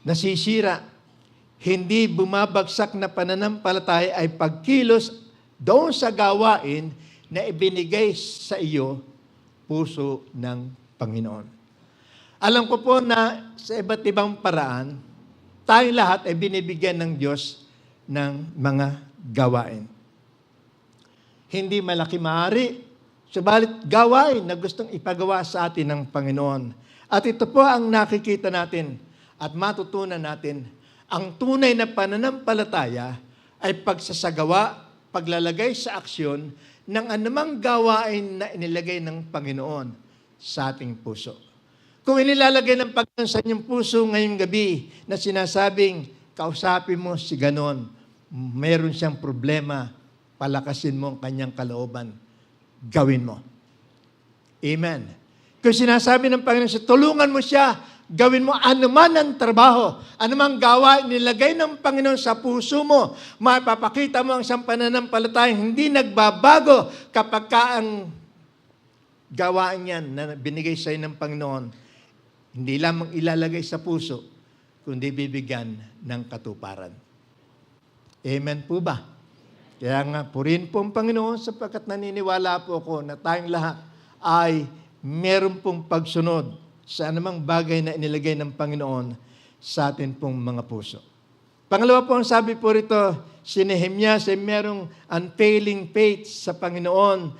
S1: nasisira, hindi bumabagsak na pananampalataya ay pagkilos doon sa gawain na ibinigay sa iyo puso ng Panginoon. Alam ko po na sa iba't ibang paraan, tayong lahat ay binibigyan ng Diyos ng mga gawain. Hindi malaki maaari, subalit gawain na gustong ipagawa sa atin ng Panginoon. At ito po ang nakikita natin at matutunan natin. Ang tunay na pananampalataya ay pagsasagawa, paglalagay sa aksyon ng anumang gawain na inilagay ng Panginoon sa ating puso. Kung inilalagay ng Panginoon sa inyong puso ngayong gabi na sinasabing, kausapin mo si ganon, meron siyang problema, palakasin mo ang kanyang kalooban, gawin mo. Amen. Kung sinasabi ng Panginoon, tulungan mo siya, gawin mo anuman ang trabaho, anumang gawain nilagay ng Panginoon sa puso mo, mapapakita mo ang isang pananampalatayang hindi nagbabago kapag ka ang gawain yan na binigay sa iyo ng Panginoon, hindi lamang ilalagay sa puso, kundi bibigyan ng katuparan. Amen po ba? Kaya nga, purihin po ang Panginoon sapagkat naniniwala po ako na tayong lahat ay meron pong pagsunod sa anumang bagay na inilagay ng Panginoon sa atin pong mga puso. Pangalawa po ang sabi po rito, si Nehemiah ay merong unfailing faith sa Panginoon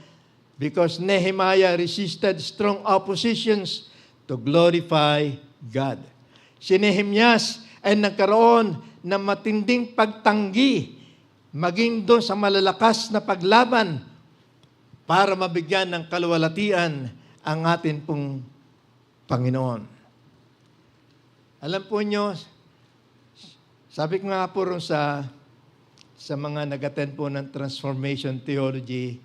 S1: because Nehemiah resisted strong oppositions to glorify God. Si Nehemiah ay nagkaroon ng matinding pagtanggi maging doon sa malalakas na paglaban para mabigyan ng kaluwalhatian ang atin pong Panginoon. Alam po nyo, sabi ko nga po rin sa mga nag-attend po ng Transformation Theology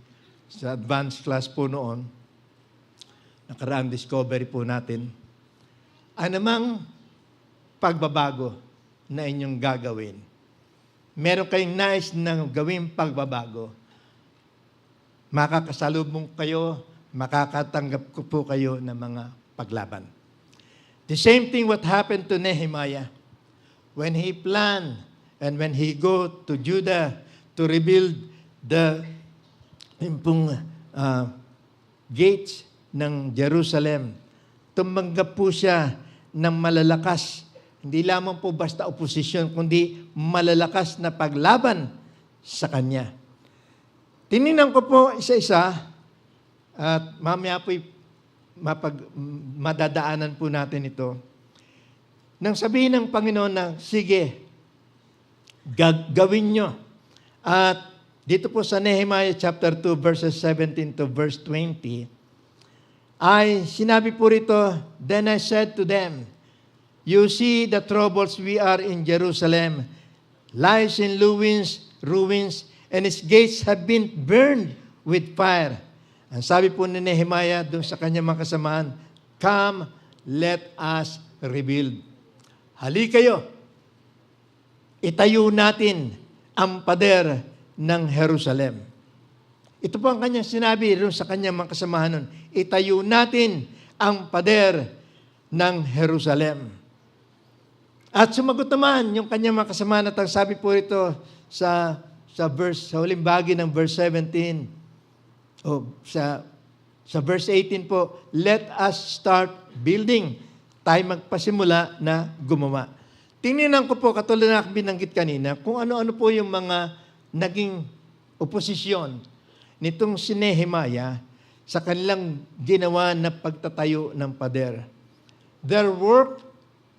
S1: sa advanced class po noon, nakaraang discovery po natin, anumang pagbabago na inyong gagawin, meron kayong nais na gawing pagbabago, makakasalubong kayo, makakatanggap ko po kayo ng mga paglaban. The same thing what happened to Nehemiah when he planned and when he go to Judah to rebuild the gates ng Jerusalem. Tumanggap po siya ng malalakas. Hindi lamang po basta oposisyon, kundi malalakas na paglaban sa kanya. Tinignan ko po isa-isa at mamaya po'y madadaanan po natin ito. Nang sabihin ng Panginoon na, sige, gawin nyo. At dito po sa Nehemiah chapter 2 verses 17 to verse 20, ay sinabi po rito, then I said to them, you see the troubles we are in Jerusalem, lies in ruins, and its gates have been burned with fire. Ang sabi po ni Nehemiah doon sa kanyang mga kasamahan, come, let us rebuild. Hali kayo, itayo natin ang pader ng Jerusalem. Ito po ang kanyang sinabi doon sa kanyang mga kasamahan nun, itayo natin ang pader ng Jerusalem. At sumagot naman yung kanyang mga kasamahan at ang sabi po ito sa huling bahagi ng verse 17, o sa verse 18 po, let us start building. Tayo magpasimula na gumawa. Tingnan ko po, katulad na binanggit kanina, kung ano-ano po yung mga naging oposisyon nitong si Nehemiah sa kanilang ginawa na pagtatayo ng pader. Their work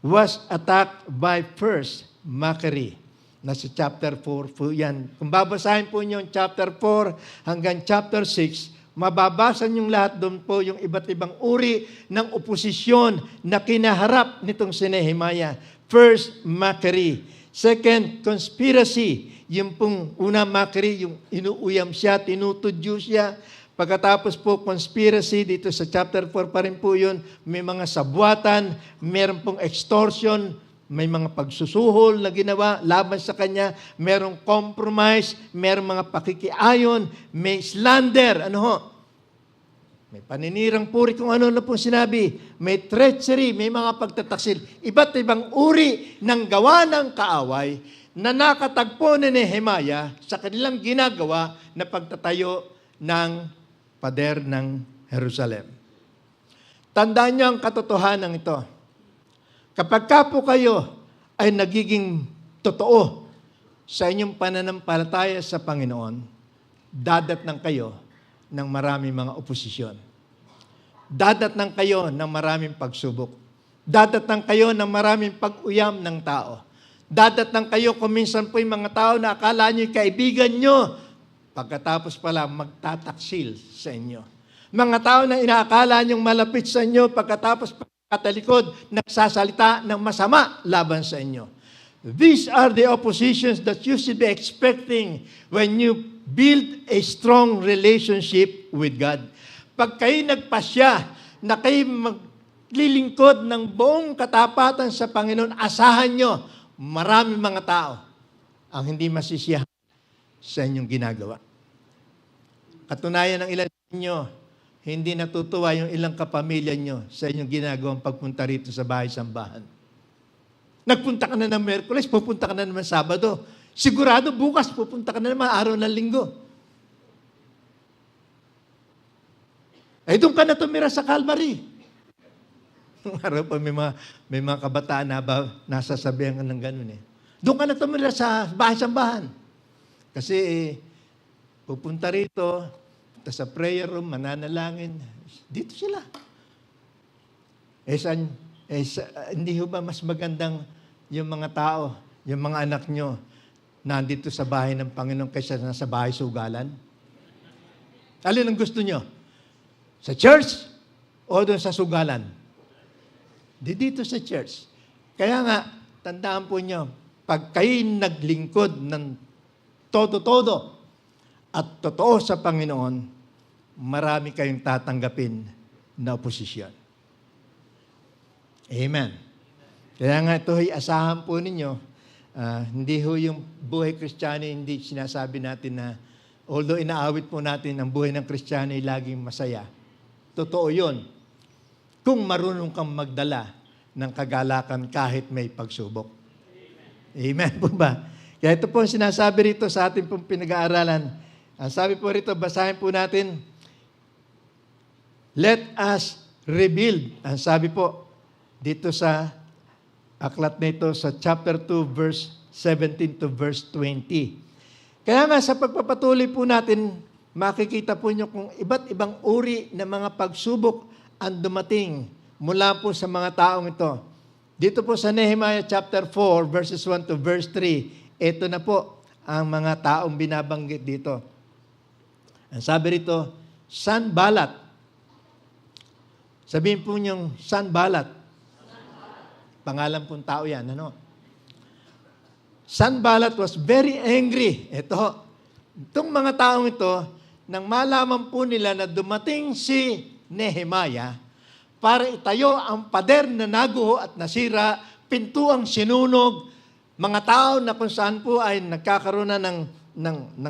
S1: was attacked by first mockery. Nasa chapter 4 po yan. Kung babasahin po niyo yung chapter 4 hanggang chapter 6, mababasa niyong lahat doon po yung iba't ibang uri ng oposisyon na kinaharap nitong si Nehemiah. First, mockery. Second, conspiracy. Yung pong una mockery, yung inuuyam siya, tinutudyo siya. Pagkatapos po, conspiracy, dito sa chapter 4 pa rin po yun, may mga sabwatan, meron pong extortion, may mga pagsusuhol na ginawa laban sa kanya, merong compromise, merong mga pakikiayon, may slander, ano ho? May paninirang puri kung ano na pong sinabi, may treachery, may mga pagtataksil, iba't ibang uri ng gawa ng kaaway na nakatagpo ni Nehemiah sa kanilang ginagawa na pagtatayo ng pader ng Jerusalem. Tandaan niyo ang katotohanan ito. Kapag ka po kayo ay nagiging totoo sa inyong pananampalataya sa Panginoon, dadatnang kayo ng maraming mga oposisyon. Dadatnang kayo ng maraming pagsubok. Dadatnang kayo ng maraming pag-uyam ng tao. Dadatnang kayo kung minsan po yung mga tao na akala nyo yung kaibigan nyo, pagkatapos pala magtataksil sa inyo. Mga tao na inaakala nyong malapit sa inyo, pagkatapos katalikod, nagsasalita ng masama laban sa inyo. These are the oppositions that you should be expecting when you build a strong relationship with God. Pag kayo nagpasya na kayo maglilingkod ng buong katapatan sa Panginoon, asahan nyo, maraming mga tao ang hindi masisiyahan sa inyong ginagawa. Katunayan ng ilan ninyo, hindi natutuwa yung ilang kapamilya nyo sa inyong ginagawang pagpunta rito sa bahay-sambahan. Nagpunta ka na ng Miyerkules, pupunta ka na naman Sabado. Sigurado bukas pupunta ka na naman araw ng Linggo. Eh doon ka na tumira sa Calvary. Araw pa may mga kabataan na nasasabihan ka ng ganun eh. Doon ka na tumira sa bahay-sambahan. Kasi pupunta rito, sa prayer room, mananalangin, dito sila. Hindi ho ba mas magandang yung mga tao, yung mga anak nyo, nandito sa bahay ng Panginoon kaysa nasa bahay sugalan? Alin ang gusto nyo? Sa church o doon sa sugalan? Dito sa church. Kaya nga, tandaan po nyo, pag kayo naglingkod ng todo-todo at totoo sa Panginoon, marami kayong tatanggapin na oposisyon. Amen. Kaya nga ito, asahan po ninyo, hindi ho yung buhay Kristiyano, hindi sinasabi natin na, although inaawit po natin ang buhay ng Kristiyano ay laging masaya. Totoo yun. Kung marunong kang magdala ng kagalakan kahit may pagsubok. Amen po ba? Kaya ito po ang sinasabi rito sa ating pong pinag-aaralan. Ang sabi po rito, basahin po natin, let us rebuild. Ang sabi po dito sa aklat na ito sa chapter 2, verse 17 to verse 20. Kaya nga sa pagpapatuloy po natin, makikita po nyo kung iba't ibang uri ng mga pagsubok ang dumating mula po sa mga taong ito. Dito po sa Nehemiah chapter 4, verses 1 to verse 3, ito na po ang mga taong binabanggit dito. Ang sabi rito, Sanballat. Sabihin po niyong Sanballat. Pangalan pong tao yan, ano? Sanballat was very angry. Itong mga taong ito, nang malaman po nila na dumating si Nehemiah para itayo ang pader na naguho at nasira, pintuang sinunog, mga tao na kung saan po ay nagkakaroon na ng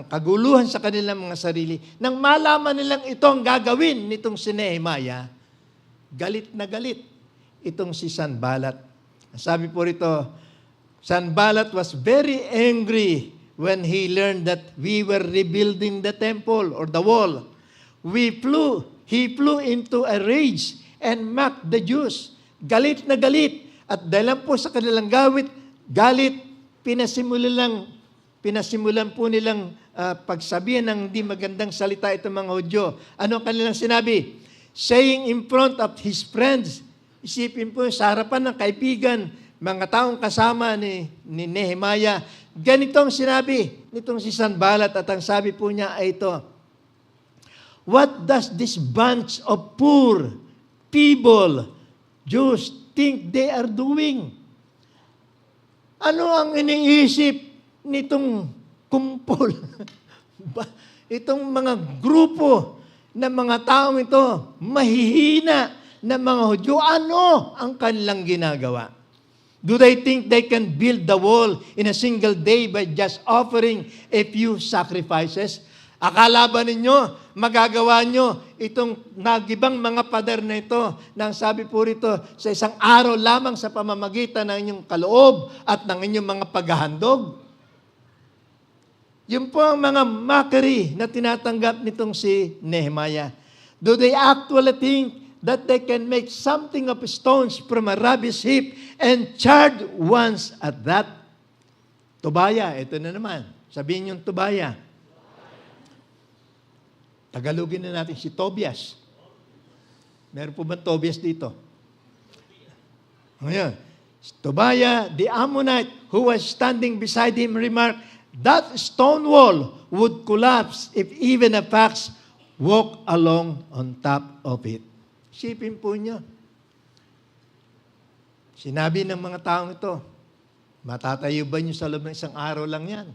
S1: kaguluhan sa kanilang mga sarili. Nang malaman nilang ito ang gagawin nitong si Nehemiah, galit na galit itong si Sanballat. Sabi po rito, Sanballat was very angry when he learned that we were rebuilding the temple or the wall. He flew into a rage and mocked the Jews. Galit na galit. At dahil po sa kanilang galit, pinasimulan po nilang pagsabihan ng hindi magandang salita itong mga Hudyo. Ano ang kanilang sinabi? Saying in front of his friends, isipin po sa harapan ng kaibigan, mga taong kasama ni Nehemiah, ganitong sinabi nitong si Sanballat at ang sabi po niya ay ito, what does this bunch of poor, feeble Jews think they are doing? Ano ang iniisip nitong kumpol? Itong mga grupo ng mga taong ito, mahihina na mga Hudyo, ano ang kanilang ginagawa? Do they think they can build the wall in a single day by just offering a few sacrifices? Akala ba ninyo, magagawa nyo itong nagibang mga pader na ito, nang sabi po rito, sa isang araw lamang sa pamamagitan ng inyong kaloob at ng inyong mga paghahandog? Yun po ang mga mockery na tinatanggap nitong si Nehemiah. Do they actually think that they can make something of stones from a rubbish heap and charge once at that? Tobaya, ito na naman. Sabihin yung Tobaya. Tagalogin na natin si Tobias. Meron po ba Tobias dito? Ngayon, Tobaya, the Ammonite, who was standing beside him, remarked, that stone wall would collapse if even a fox walked along on top of it. Isipin po niyo. Sinabi ng mga taong ito, matatayo ba niyo sa loob ng isang araw lang yan?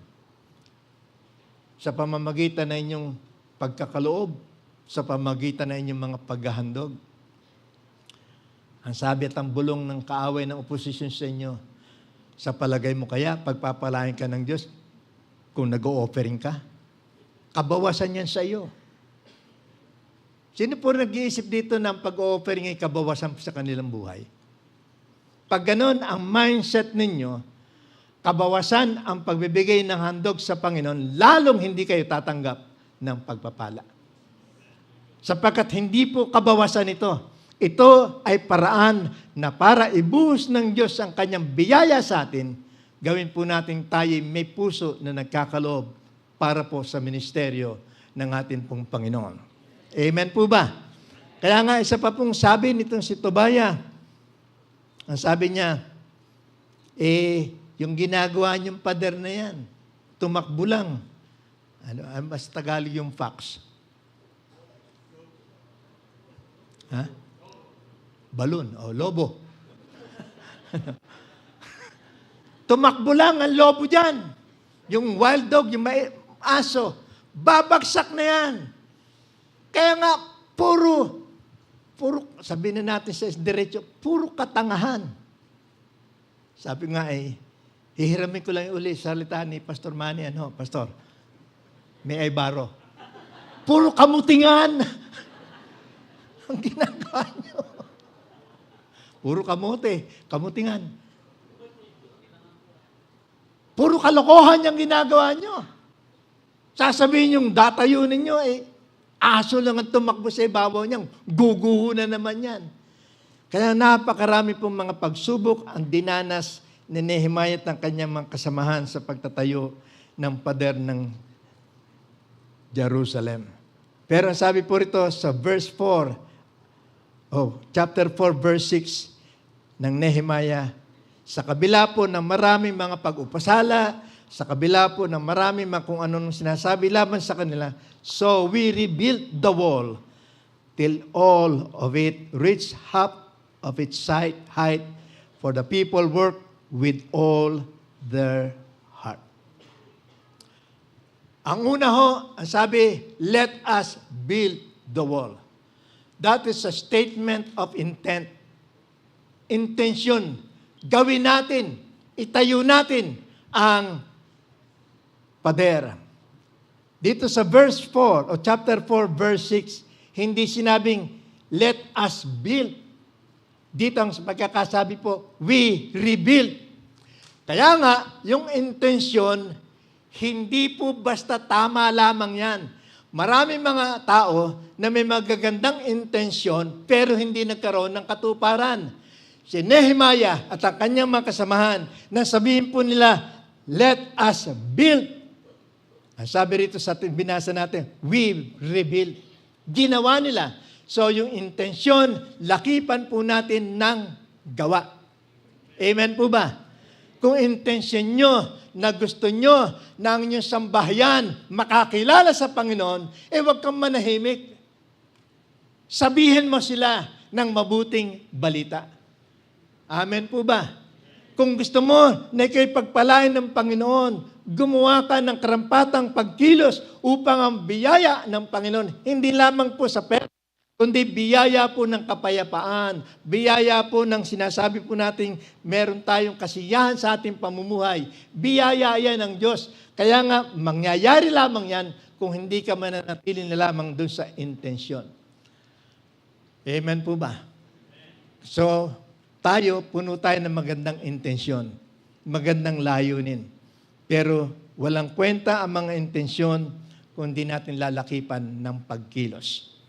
S1: Sa pamamagitan ng inyong pagkakaloob, sa pamamagitan ng inyong mga paghahandog. Ang sabi at ang bulong ng kaaway ng oposisyon sa inyo, sa palagay mo kaya, pagpapalain ka ng Diyos, kung nag-o-offering ka, kabawasan yan sa iyo. Sino po nag-iisip dito ng pag-o-offering ay kabawasan sa kanilang buhay? Pag ganun ang mindset ninyo, kabawasan ang pagbibigay ng handog sa Panginoon, lalong hindi kayo tatanggap ng pagpapala. Sapagkat hindi po kabawasan ito. Ito ay paraan na para ibuhos ng Diyos ang kanyang biyaya sa atin, gawin po natin tayo may puso na nagkakaloob para po sa ministeryo ng ating pong Panginoon. Amen po ba? Kaya nga, isa pa pong sabi nitong si Tobaya, ang sabi niya, yung ginagawa niyong pader na yan, tumakbo lang. Mas Tagalog yung fox. Ha? Balon o lobo. Tumakbo lang ang lobo dyan. Yung wild dog, yung aso, babagsak na yan. Kaya nga, puro, sabihin na natin sa diretso, puro katangahan. Sabi nga hihiramin ko lang uli sa salita ni Pastor Manny, Pastor, may baro. Puro kamutingan. Ang ginagawa nyo. Puro kamutingan. Puro kalokohan yung ginagawa nyo. Sasabihin yung datayo ninyo, aso lang ang tumakbo sa ibabaw niyang, guguho na naman yan. Kaya napakarami pong mga pagsubok ang dinanas ni Nehemiah at ng kanyang mga kasamahan sa pagtatayo ng pader ng Jerusalem. Pero ang sabi po rito sa chapter 4, verse 6 ng Nehemiah, sa kabila po ng maraming mga pag-upasala, sa kabila po ng maraming mga kung anong sinasabi laban sa kanila, so we rebuilt the wall till all of it reached half of its height, for the people worked with all their heart. Ang una ang sabi, let us build the wall. That is a statement of intent. Intention. Gawin natin, itayo natin ang pader. Dito sa verse 4 o chapter 4 verse 6, hindi sinabing let us build. Dito ang pagkakasabi po, we rebuild. Kaya nga, yung intensyon, hindi po basta tama lamang yan. Maraming mga tao na may magagandang intensyon pero hindi nagkaroon ng katuparan. Si Nehemiah at ang kanyang mga kasamahan, na sabihin po nila, let us build. Ang sabi rito sa ating binasa natin, we rebuild. Ginawa nila. So yung intensyon, lakipan po natin ng gawa. Amen po ba? Kung intensyon nyo na gusto nyo na ang inyong sambahayan makakilala sa Panginoon, huwag kang manahimik. Sabihin mo sila ng mabuting balita. Amen po ba? Kung gusto mo na ikaw'y pagpalain ng Panginoon, gumawa ka ng karampatang pagkilos upang ang biyaya ng Panginoon, hindi lamang po sa pera, kundi biyaya po ng kapayapaan, biyaya po ng sinasabi po nating meron tayong kasiyahan sa ating pamumuhay. Biyaya yan ng Diyos. Kaya nga, mangyayari lamang yan kung hindi ka mananatili na lamang doon sa intensyon. Amen po ba? So, puno tayo ng magandang intensyon, magandang layunin. Pero walang kwenta ang mga intensyon kung di natin lalakipan ng pagkilos.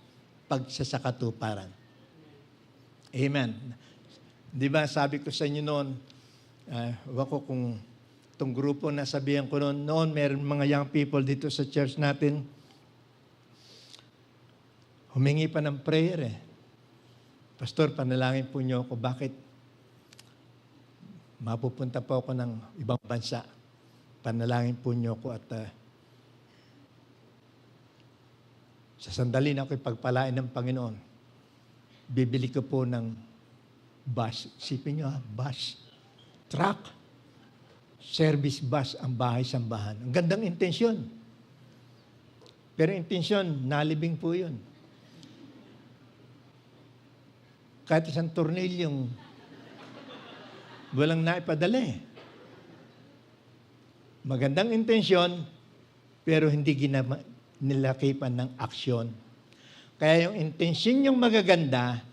S1: Pagsasakatuparan. Amen. Di ba, sabi ko sa inyo noon, wako kung itong grupo na sabihan ko noon, meron mga young people dito sa church natin, humingi pa ng prayer Pastor, panalangin po niyo ako, bakit mapupunta po ako ng ibang bansa? Panalangin po niyo ako at sa sandali na ako'y pagpalain ng Panginoon, bibili ko po ng bus. Isipin nyo, bus, truck, service bus ang bahay-sambahan. Ang gandang intensyon. Pero intensyon, nalibing po yun. Kahit isang tornilyong walang naipadala Magandang intensyon, pero hindi nilakipan ng aksyon. Kaya yung intensyon yung magaganda,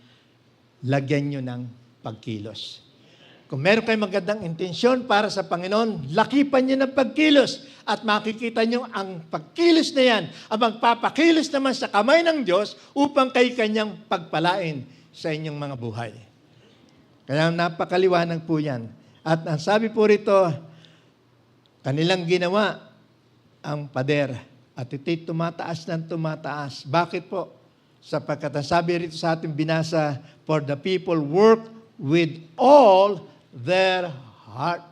S1: lagyan nyo ng pagkilos. Kung meron kayong magandang intensyon para sa Panginoon, lakipan nyo ng pagkilos at makikita nyo ang pagkilos na yan, ang magpapakilos naman sa kamay ng Diyos upang kay Kanyang pagpalain sa inyong mga buhay. Kaya napakaliwanag po yan. At ang sabi po rito, kanilang ginawa ang pader. At ito'y tumataas ng tumataas. Bakit po? Sapagkat ang sabi rito sa ating binasa, for the people work with all their heart.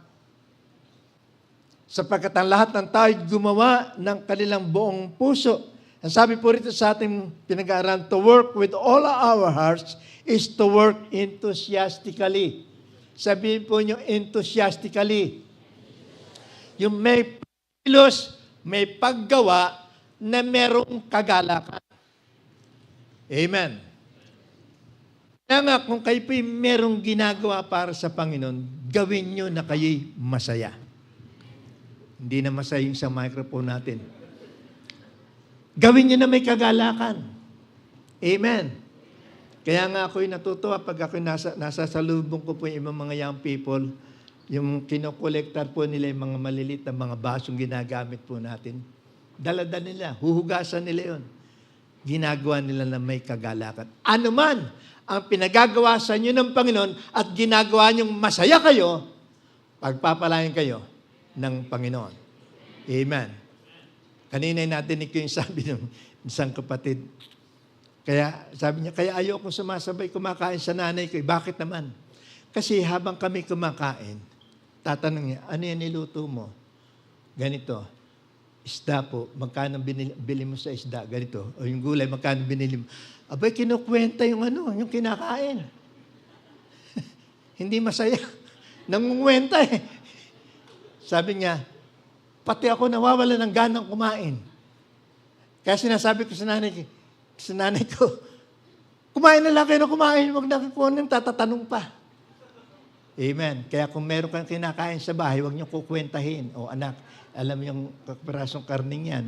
S1: Sapagkat ang lahat ng tao gumawa ng kanilang buong puso. Ang sabi po rito sa ating pinag-aaral, to work with all our hearts is to work enthusiastically. Sabihin po nyo, enthusiastically. Yung may kilos, may paggawa na merong kagalakan. Amen. Kaya nga, kung kayo po'y merong ginagawa para sa Panginoon, gawin nyo na kayo'y masaya. Hindi na masaya yung sa microphone natin. Gawin nyo na may kagalakan. Amen. Kaya nga ako'y natutuwa pag ako'y nasa salubong ko po yung ibang mga young people, yung kinokolektar po nila yung mga malilit na mga basong ginagamit po natin. Dalada nila, huhugasan nila yon. Ginagawa nila na may kagalakan. Ano man ang pinagagawa sa inyo ng Panginoon at ginagawa niyong masaya kayo, pagpapalain kayo ng Panginoon. Amen. Kanina natin yung sabi ng isang kapatid. Kaya sabi niya, kaya ayoko sumasabay kumakain sa nanay ko. Bakit naman? Kasi habang kami kumakain, tatanong niya, ano yan niluto mo? Ganito, isda po, magkano binili mo sa isda? Ganito. O yung gulay, magkano binili mo? Abay, kinukwenta yung yung kinakain. Hindi masaya. Nangungwenta Sabi niya, pati ako nawawala ng ganang kumain. Kaya sinasabi ko sa nanay ko, kumain na lang kayo na kumain, huwag na po nang tatatanong pa. Amen. Kaya kung meron kang kinakain sa bahay, huwag niyo kukwentahin. O anak, alam yung kaparasong karning yan.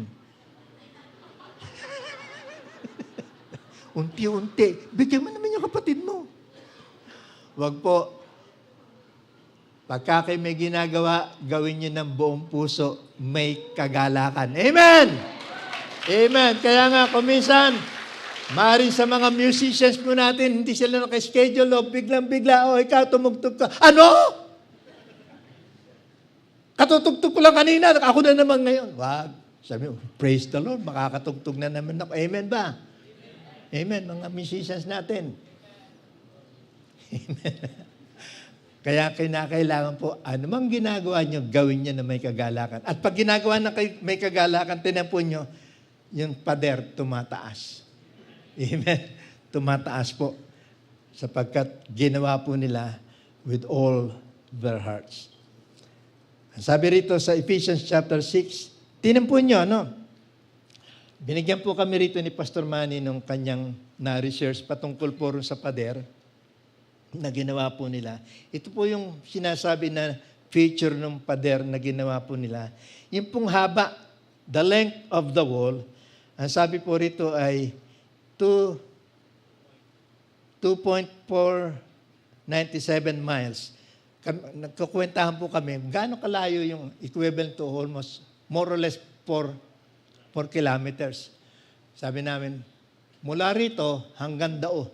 S1: Unti-unti. Bigyan mo naman yung kapatid mo. Huwag po. Pagka kayo may ginagawa, gawin nyo ng buong puso, may kagalakan. Amen! Amen. Kaya nga, kuminsan, maaaring sa mga musicians po natin, hindi sila naka-schedule, o biglang-bigla, o ikaw tumugtog ka. Ano? Katutugtog ko lang kanina, ako na naman ngayon. Wag. Sabi mo, praise the Lord, makakatugtog na naman ako. Amen ba? Amen, mga musicians natin. Amen. Kaya kinakailangan po, anumang ginagawa nyo, gawin nyo na may kagalakan. At pag ginagawa na may kagalakan, tinan po nyo, yung pader tumataas. Amen. Tumataas po. Sapagkat ginawa po nila with all their hearts. Sabi rito sa Ephesians chapter 6, tinan po nyo, binigyan po kami rito ni Pastor Manny nung kanyang na-research patungkol po rin sa pader na ginawa po nila. Ito po yung sinasabi na feature ng pader na ginawa po nila. Yung pong haba, the length of the wall, ang sabi po rito ay 2.497 miles. Nagkukwentahan po kami, gaano kalayo yung equivalent to almost, more or less 4 kilometers. Sabi namin, mula rito hanggang Dao.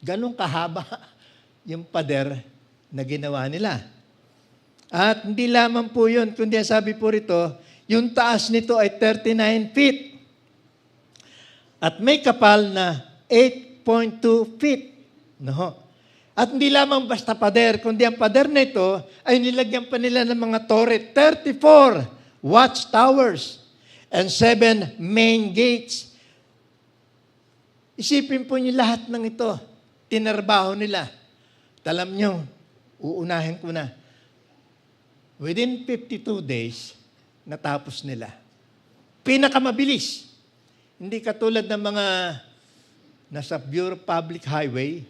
S1: Ganong kahaba yung pader na ginawa nila. At hindi lamang po yun, kundi sabi po rito, yung taas nito ay 39 feet. At may kapal na 8.2 feet. No? At hindi lamang basta pader, kundi ang pader na ito ay nilagyan pa nila ng mga tore, 34 watchtowers and 7 main gates. Isipin po niyo lahat ng ito. Tinarbaho nila. Alam nyo, uunahin ko na. Within 52 days, natapos nila. Pinakamabilis. Hindi katulad ng mga nasa Bureau Public Highway.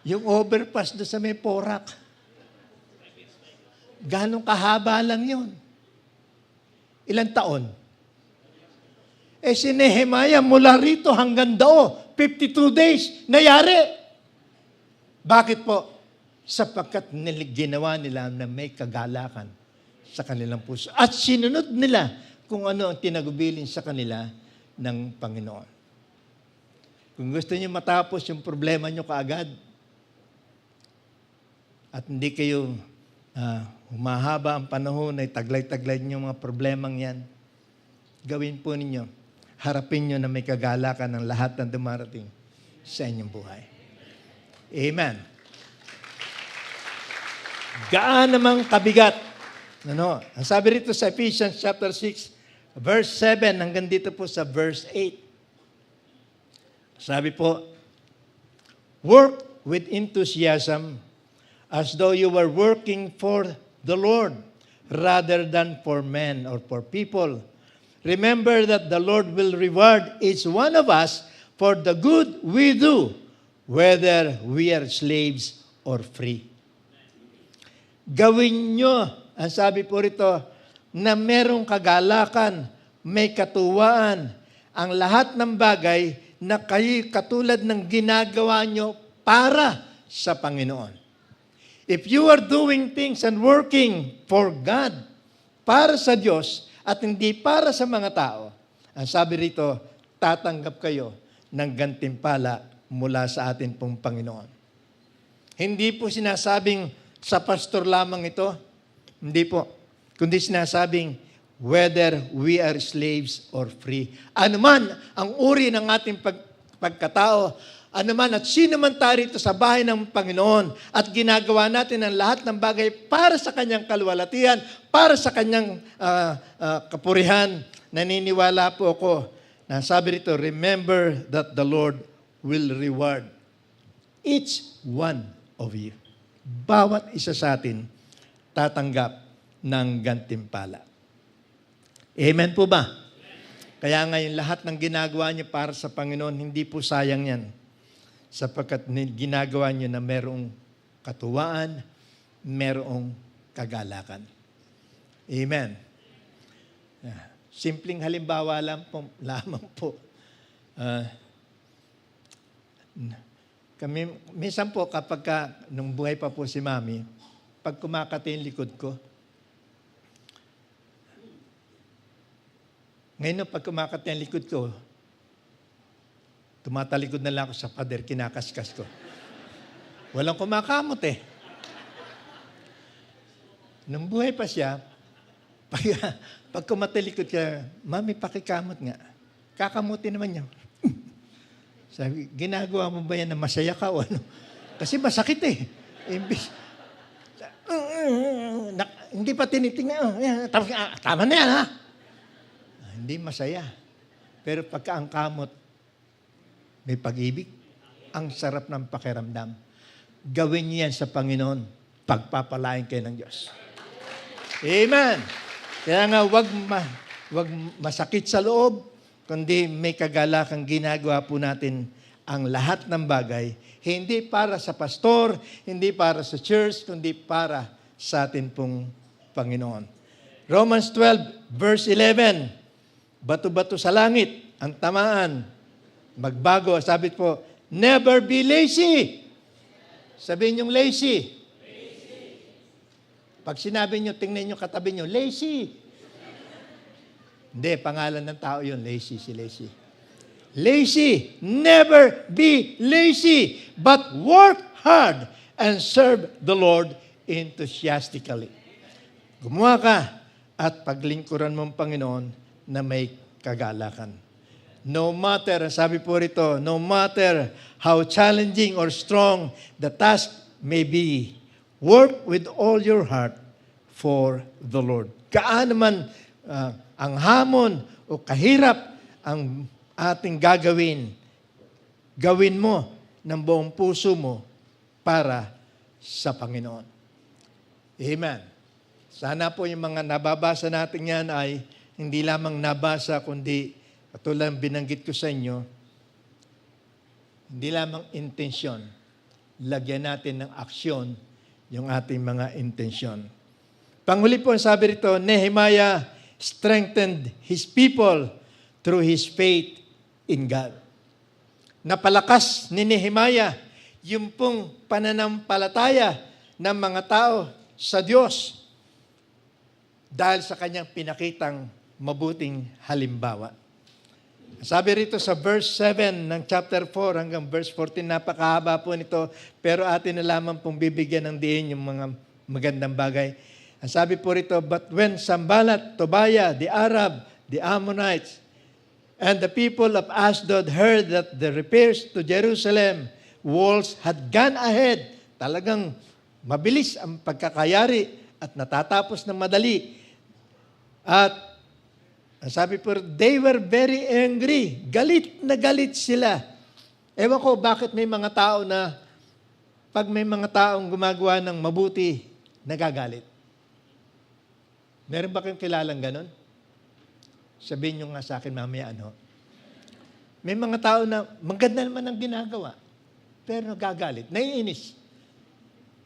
S1: Yung overpass doon sa may Porac. Ganong kahaba lang yun. Ilang taon? Si Nehemiah mula rito hanggang Dao, 52 days, nayari. Bakit po? Sapagkat ginawa nila na may kagalakan sa kanilang puso. At sinunod nila kung ano ang tinagubilin sa kanila ng Panginoon. Kung gusto niyo matapos yung problema niyo kaagad, at hindi kayo humahaba ang panahon ay taglay-taglay niyo mga problemang yan, gawin po ninyo. Harapin nyo na may kagalakan ng lahat ng dumarating sa inyong buhay. Amen. Gaan namang kabigat. Ano? Ang sabi rito sa Ephesians chapter 6, verse 7, hanggang dito po sa verse 8. Sabi po, work with enthusiasm as though you were working for the Lord rather than for men or for people. Remember that the Lord will reward each one of us for the good we do, whether we are slaves or free. Gawin nyo, ang sabi po rito, na merong kagalakan, may katuwaan, ang lahat ng bagay na kayo katulad ng ginagawa nyo para sa Panginoon. If you are doing things and working for God, para sa Diyos, at hindi para sa mga tao, ang sabi rito, tatanggap kayo ng gantimpala mula sa atin pong Panginoon. Hindi po sinasabing sa pastor lamang ito. Hindi po. Kundi sinasabing whether we are slaves or free. Ano man ang uri ng ating pagkatao, ano man at sino man tayo rito sa bahay ng Panginoon at ginagawa natin ang lahat ng bagay para sa kanyang kaluwalhatian, para sa kanyang kapurihan, naniniwala po ako na sabi rito, remember that the Lord will reward each one of you. Bawat isa sa atin tatanggap ng gantimpala. Amen po ba? Kaya ngayon lahat ng ginagawa niyo para sa Panginoon, hindi po sayang yan. Sapagkat ginagawa niyo na merong katuwaan, merong kagalakan. Amen. Simpleng halimbawa lamang po. Minsan po nung buhay pa po si Mami, pag kumakati yung likod ko, ngayon pag kumakati yung likod ko, tumatalikod na lang ako sa pader, kinakaskas ko. Walang kumakamot eh. Nung buhay pa siya, pag kumatalikod ka, Mami, pakikamot nga. Kakamuti naman niya. Sabi, ginagawa mo ba yan na masaya ka o ano? Kasi masakit eh. Imbis, hindi pa tinitingnan. Tama na yan ha. Hindi masaya. Pero pagka ang kamot, may pag-ibig, ang sarap ng pakiramdam. Gawin niyo yan sa Panginoon. Pagpapalain kayo ng Diyos. Amen. Kaya nga, wag masakit sa loob, kundi may kagalakang ginagawa po natin ang lahat ng bagay. Hindi para sa pastor, hindi para sa church, kundi para sa atin pong Panginoon. Romans 12, verse 11. Bato-bato sa langit, ang tamaan, magbago. Sabi po, never be lazy. Sabihin niyong lazy. Pag sinabi niyo, tingnan niyo katabi niyo, lazy. Hindi, pangalan ng tao yun, lazy, si lazy. Lazy, never be lazy, but work hard and serve the Lord enthusiastically. Gumawa ka at paglingkuran mo ang Panginoon na may kagalakan. No matter, sabi po rito, no matter how challenging or strong the task may be, work with all your heart for the Lord. Gaano man ang hamon o kahirap ang ating gagawin, gawin mo ng buong puso mo para sa Panginoon. Amen. Sana po yung mga nababasa natin yan ay hindi lamang nabasa, kundi katulad binanggit ko sa inyo, hindi lamang intensyon. Lagyan natin ng aksyon yung ating mga intensyon. Panghuli po, sabi rito, Nehemiah strengthened his people through his faith in God. Napalakas ni Nehemiah yung pong pananampalataya ng mga tao sa Diyos dahil sa kanyang pinakitang mabuting halimbawa. Sabi rito sa verse 7 ng chapter 4 hanggang verse 14, napakahaba po nito, pero atin na lamang pong bibigyan ng diin yung mga magandang bagay. Ang sabi po rito, but when Sanballat, Tobiah, the Arab, the Ammonites, and the people of Ashdod heard that the repairs to Jerusalem walls had gone ahead, talagang mabilis ang pagkakayari at natatapos ng madali. At ang sabi po, they were very angry. Galit na galit sila. Ewan ko bakit may mga tao na pag may mga taong gumagawa ng mabuti, nagagalit. Meron ba kayong kilalang ganon? Sabihin nyo nga sa akin mamaya, ano? May mga tao na maganda naman ang ginagawa, pero nagagalit, naiinis.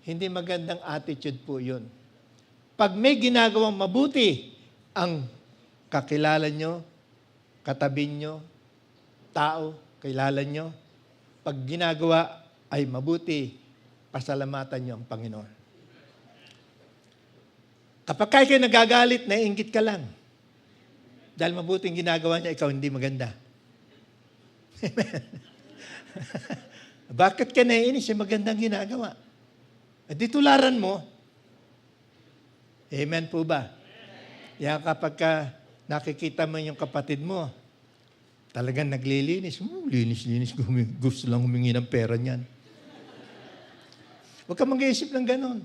S1: Hindi magandang attitude po yun. Pag may ginagawang mabuti, ang kakilala nyo, katabi nyo, tao, kilala nyo, pag ginagawa ay mabuti, pasalamatan nyo ang Panginoon. Kapag kayo nagagalit, naiinggit ka lang. Dahil mabuting ginagawa niya, ikaw hindi maganda. Amen. Bakit ka naiinis? Magandang ginagawa. At ditularan mo. Amen po ba? Kaya kapag nakikita mo yung kapatid mo, talagang naglilinis. Linis-linis. Gusto lang humingi ng pera niyan. Huwag ka mag-iisip ng ganon.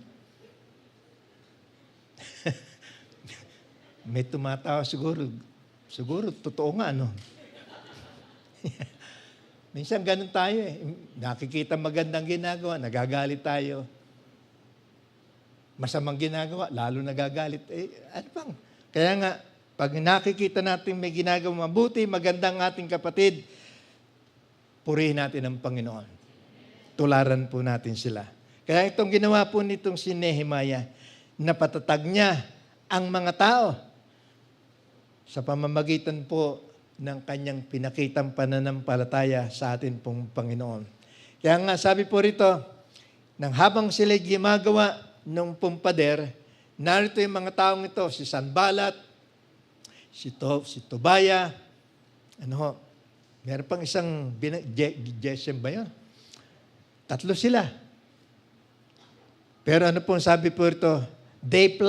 S1: May tumatawa siguro. Siguro, totoo nga, no? Minsan ganun tayo eh. Nakikita magandang ginagawa, nagagalit tayo. Masamang ginagawa, lalo nagagalit. Ano bang? Kaya nga, pag nakikita natin may ginagawa mabuti, magandang ating kapatid, purihin natin ang Panginoon. Tularan po natin sila. Kaya itong ginawa po nitong si Nehemiah, napatatag niya ang mga tao sa pamamagitan po ng kanyang pinakitang pananampalataya sa atin pong Panginoon. Kaya nga sabi po rito, nang habang sila gumagawa ng pumpader, narito yung mga taong ito, si Sanballat, si Tobaya, meron pang isang, Geshem ba yun? 3 sila. Pero ano pong sabi po rito, they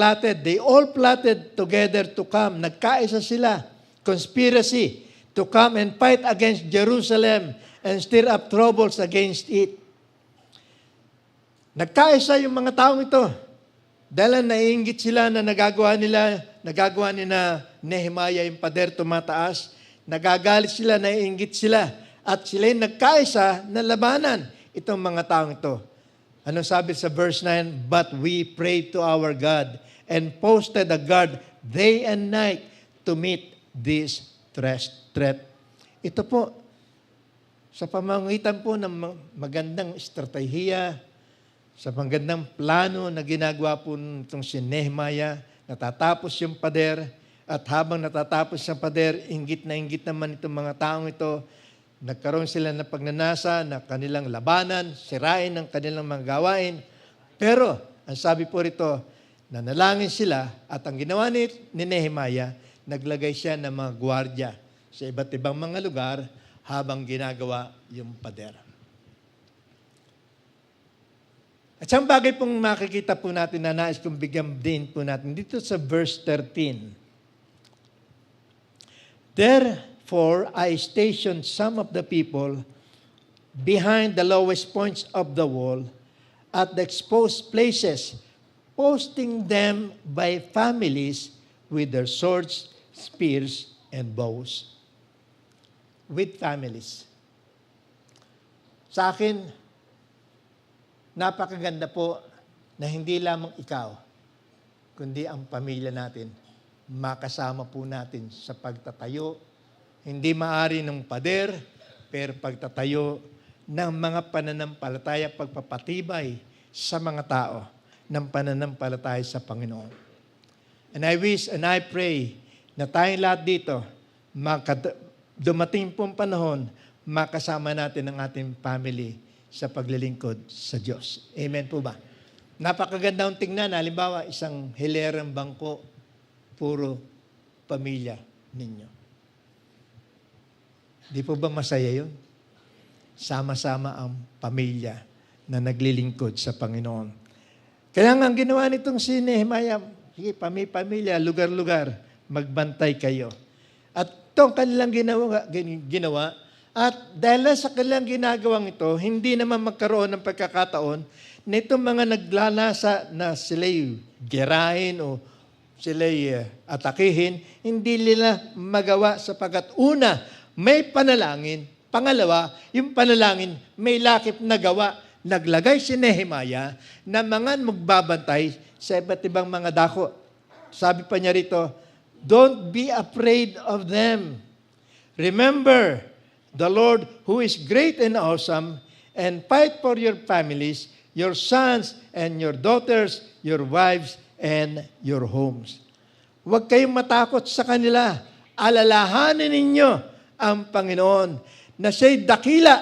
S1: all plotted together to come. Nagkaisa sila, conspiracy, to come and fight against Jerusalem and stir up troubles against it. Nagkaisa yung mga taong ito. Dahil naiinggit sila na nagagawa ni Nehemiah yung pader tumataas. Nagagalit sila, naiinggit sila. At sila'y nagkaisa na labanan itong mga taong ito. Ano sabi sa verse 9? But we prayed to our God and posted a guard day and night to meet this threat. Ito po, sa pamamagitan po ng magandang estratehiya, sa magandang plano na ginagawa po itong si Nehemiah, natatapos yung pader, at habang natatapos yung pader, inggit naman itong mga taong ito, nagkaroon sila ng pagnanasa na kanilang labanan, sirain ang kanilang mga gawain. Pero, ang sabi po rito, nanalangin sila, at ang ginawa ni Nehemiah, naglagay siya ng mga gwardiya sa iba't ibang mga lugar habang ginagawa yung pader. At siyang bagay pong makikita po natin na nais kong bigyan din po natin dito sa verse 13. Therefore, I stationed some of the people behind the lowest points of the wall at the exposed places, posting them by families with their swords, spears, and bows. With families. Sa akin, napakaganda po na hindi lamang ikaw, kundi ang pamilya natin, makasama po natin sa pagtatayo. Hindi maari ng pader, pero pagtatayo ng mga pananampalataya, pagpapatibay sa mga tao ng pananampalataya sa Panginoon. And I wish and I pray na tayong lahat dito, dumating pong panahon, makasama natin ang ating family sa paglilingkod sa Diyos. Amen po ba? Napakaganda ang tingnan. Halimbawa, isang hilerang bangko, puro pamilya ninyo. Di po ba masaya yun? Sama-sama ang pamilya na naglilingkod sa Panginoon. Kaya nga ang ginawa nitong si Nehemiah, sige, pamilya, lugar-lugar, magbantay kayo. At itong kanilang ginawa, at dahil sa kanilang ginagawang ito, hindi naman magkaroon ng pagkakataon na itong mga naglalasa na sila'y gerahin o sila'y atakihin, hindi nila magawa sapagkat una, may panalangin. Pangalawa, yung panalangin, may lakip na gawa. Naglagay si Nehemiah na mga magbabantay sa iba't ibang mga dako. Sabi pa niya rito, don't be afraid of them. Remember the Lord who is great and awesome, and fight for your families, your sons and your daughters, your wives and your homes. Huwag kayong matakot sa kanila. Alalahanin ninyo ang Panginoon na siya'y dakila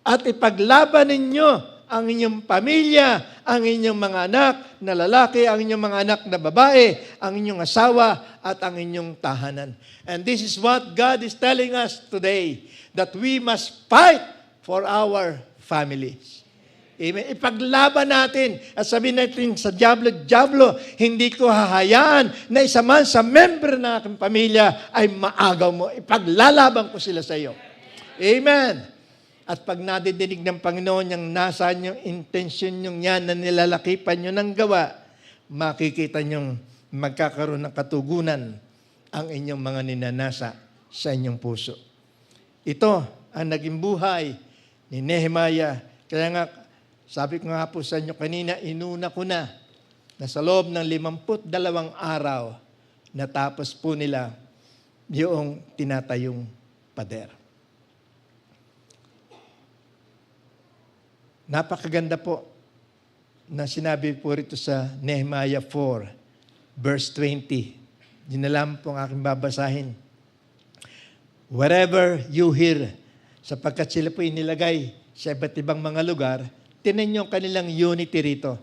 S1: at ipaglaban ninyo ang inyong pamilya, ang inyong mga anak na lalaki, ang inyong mga anak na babae, ang inyong asawa at ang inyong tahanan. And this is what God is telling us today, that we must fight for our families. Amen. Ipaglaban natin. At sabihin natin sa Diablo, hindi ko hahayaan na isa man sa member ng aking pamilya ay maagaw mo. Ipaglalaban ko sila sa iyo. Amen. At pag nadidinig ng Panginoon yung nasa yung intention yung yan na nilalakipan nyo ng gawa, makikita nyo magkakaroon ng katugunan ang inyong mga ninanasa sa inyong puso. Ito ang naging buhay ni Nehemiah. Kaya nga, sabi ko nga po sa inyo kanina, inuna ko na sa loob ng 52 araw, natapos po nila yung tinatayong pader. Napakaganda po na sinabi po rito sa Nehemiah 4, verse 20. Yun na lang po ang aking babasahin. Wherever you hear, sapagkat sila po inilagay sa iba't ibang mga lugar, tinan niyo ang kanilang unity rito.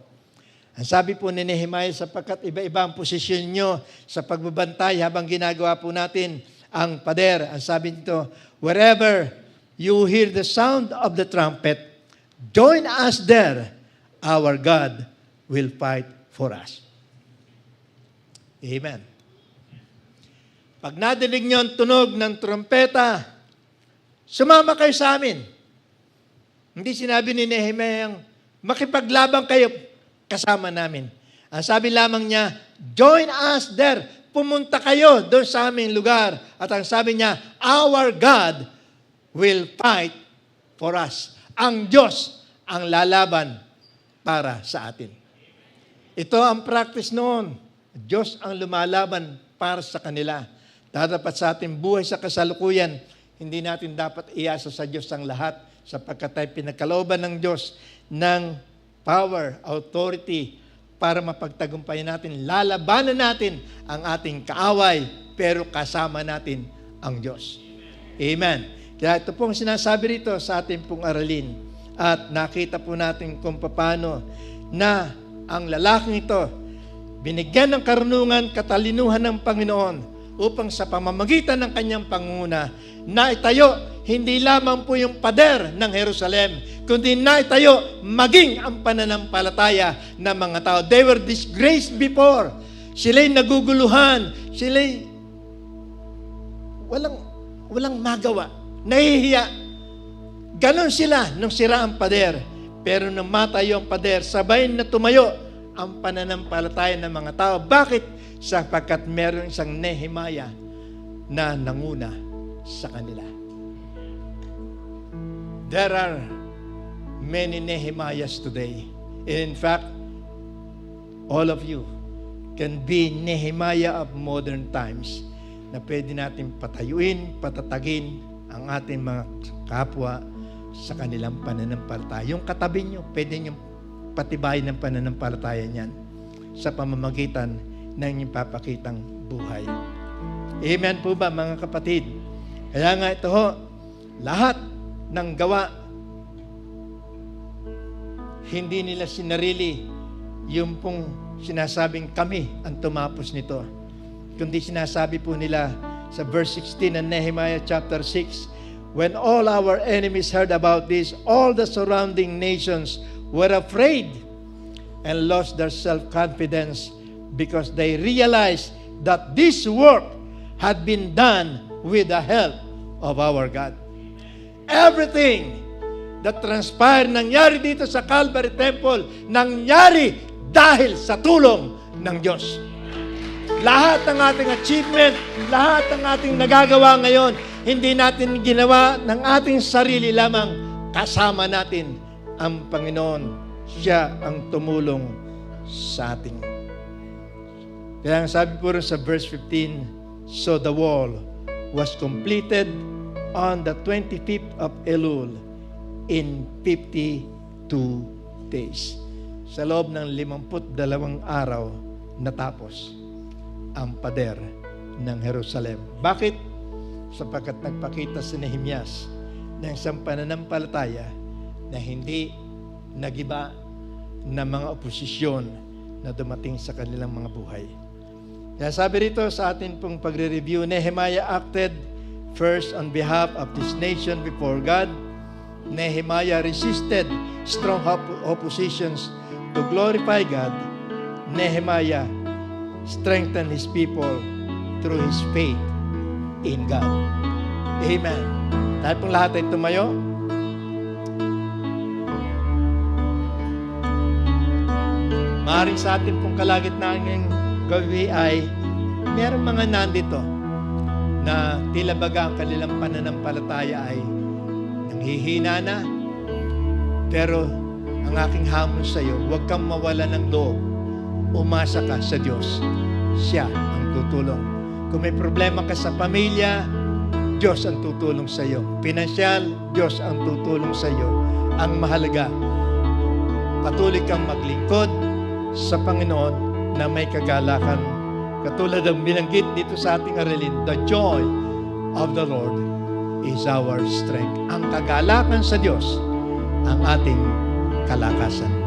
S1: Ang sabi po ni Nehemiah, sapagkat iba-iba ang posisyon nyo sa pagbabantay habang ginagawa po natin ang pader. Ang sabi nito, wherever you hear the sound of the trumpet, join us there. Our God will fight for us. Amen. Pag nadinig nyo ang tunog ng trumpeta, sumama kayo sa amin. Hindi sinabi ni Nehemiah, makipaglaban kayo, kasama namin. Ang sabi lamang niya, join us there. Pumunta kayo doon sa aming lugar. At ang sabi niya, our God will fight for us. Ang Diyos ang lalaban para sa atin. Ito ang practice noon. Diyos ang lumalaban para sa kanila. Dapat sa ating buhay sa kasalukuyan, hindi natin dapat iasa sa Diyos ang lahat sapagkat tayo pinagkalooban ng Diyos ng power, authority para mapagtagumpayan natin. Lalabanan natin ang ating kaaway pero kasama natin ang Diyos. Amen. Kaya ito pong sinasabi rito sa ating pong aralin at nakita po natin kung paano na ang lalaking ito binigyan ng karunungan, katalinuhan ng Panginoon upang sa pamamagitan ng kanyang pangunguna naitayo hindi lamang po yung pader ng Jerusalem, kundi naitayo maging ang pananampalataya ng mga tao. They were disgraced before. Sila'y naguguluhan. Sila'y walang magawa. Nahihiya. Ganon sila nung sira ang pader. Pero nung matayo ang pader, sabay na tumayo ang pananampalataya ng mga tao. Bakit? Sapagkat meron isang Nehemiah na nanguna sa kanila. There are many Nehemiahs today. In fact, all of you can be Nehemiah of modern times na pwede natin patayuin, patatagin ang ating mga kapwa sa kanilang pananampalataya. Yung katabi nyo, pwede nyo patibayin ng pananampalataya niyan sa pamamagitan ng inyong papakitang buhay. Amen po ba mga kapatid? Kaya nga ito ho, lahat ng gawa, hindi nila sinarili yung pong sinasabing kami ang tumapos nito. Kundi sinasabi po nila sa verse 16 ng Nehemiah chapter 6, when all our enemies heard about this, all the surrounding nations were afraid and lost their self-confidence because they realized that this work had been done with the help of our God. Everything that transpired, nangyari dito sa Calvary Temple, nangyari dahil sa tulong ng Diyos. Lahat ng ating achievement, lahat ng ating nagagawa ngayon, hindi natin ginawa ng ating sarili lamang. Kasama natin ang Panginoon. Siya ang tumulong sa atin. Kaya ang sabi po rin sa verse 15, so the wall was completed on the 25th of Elul in 52 days. Sa loob ng 52 araw natapos ang pader ng Jerusalem. Bakit? Sapagkat nagpakita si Nehemias ng isang pananampalataya na hindi nagiba ng mga oposisyon na dumating sa kanilang mga buhay. Kaya sabi rito sa atin pong pagre-review, Nehemiah acted first on behalf of this nation before God. Nehemiah resisted strong oppositions to glorify God. Nehemiah strengthened his people through his faith in God. Amen. Tayo pong lahat ay tumayo. Maaaring sa atin pong kalagitnaan ngayong gabi ay merong mga nandito na tila baga ang kanilang pananampalataya ay nanghihina na. Pero ang aking hamon sa iyo, huwag kang mawala ng loob. Umasa ka sa Diyos. Siya ang tutulong. Kung may problema ka sa pamilya, Diyos ang tutulong sa iyo. Pinansyal, Diyos ang tutulong sa iyo. Ang mahalaga, patuloy kang maglingkod sa Panginoon na may kagalakan. Katulad ng binanggit dito sa ating aralin, the joy of the Lord is our strength. Ang kagalakan sa Diyos ang ating kalakasan.